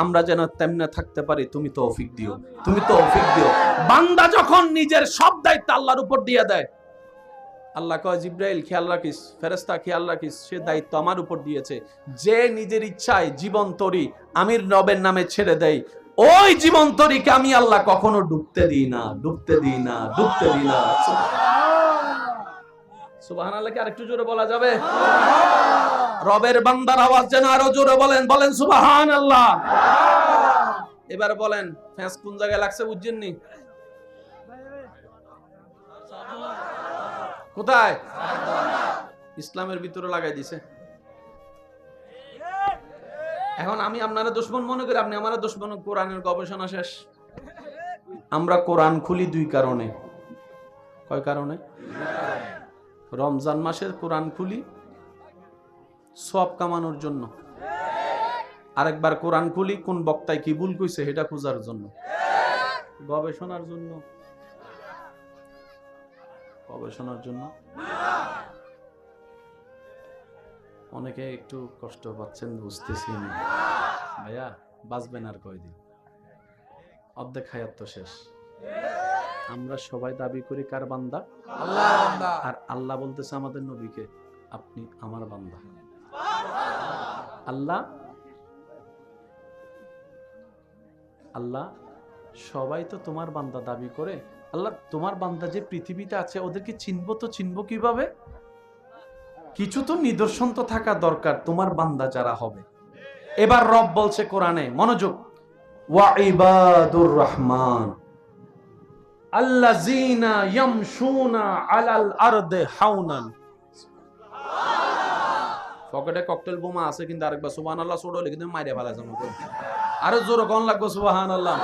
আমরা যেন তেমনে থাকতে পারি। তুমি তৌফিক দিও, তুমি তৌফিক দিও। বান্দা যখন নিজের সব দায়িত্ব আল্লাহর উপর দিয়ে দেয়, আল্লাহ কয় জিব্রাইল খেয়াল রাখিস, ফেরেশতা খেয়াল রাখিস, সে দায়িত্ব আমার উপর দিয়েছে। যে নিজের ইচ্ছায় জীবন তরি আমির রবের নামে ছেড়ে দেয়, ওই জীবন তরিকে আমি আল্লাহ কখনো ডুবতে দিই না, ডুবতে দিই না, ডুবতে দিই না। সুবহানাল্লাহ কি আরেকটু জোরে বলা যাবে? রবের বান্দার আওয়াজ যেন আরো জোরে বলেন, বলেন সুবহানাল্লাহ। এবার বলেন ফ্যাঁস কোন জায়গায় লাগছে বুঝছেননি? কোথায়? ইসলামের ভিতরে লাগাই দিছে। এখন আমি আপনারা দুশমন মনে করি, আপনি আমার দুশমন। কোরআনের গবেষণা শেষ। আমরা কোরআন খুলি দুই কারণে। কয় কারণে? রমজান মাসের কোরআন খুলি সওয়াব কামানোর জন্য, আরেকবার কোরআন খুলি কোন বক্তায় কি ভুল কইছে এটা খোঁজার জন্য, গবেষণার জন্য। গবেষণার জন্য অনেকে একটু কষ্ট পাচ্ছেন, বুঝতেছি ভাইয়া। বাঁচবেন আর কয়দিন? অর্ধেক হায়াত তো শেষ। আমরা সবাই দাবি করি কার বান্দা? আল্লাহর বান্দা। আর আল্লাহ বলতেছে আমাদের নবীকে, আপনি আমার বান্দা। আল্লাহ আল্লাহ সবাই তো তোমার বান্দা দাবি করে। আল্লাহ তোমার বান্দা যে পৃথিবীতে আছে ওদেরকে চিনবো তো চিনবো কিভাবে? কিছু তো নিদর্শন তো থাকা দরকার তোমার বান্দা যারা হবে। এবার রব বলছে কোরআনে, মনোযোগ, ওয়া ইবাদুর রহমান আল্লাযীনা ইয়ামশুনা আলাল আরদি হাওনান। পকেটে ককটেল বোমা আছে কিন্তু আরেকবার সুবহানাল্লাহ ছোড়লে কিন্তু মাইরে ফেলা যাবে। আরো জোরে কোন লাগবে সুবহানাল্লাহ।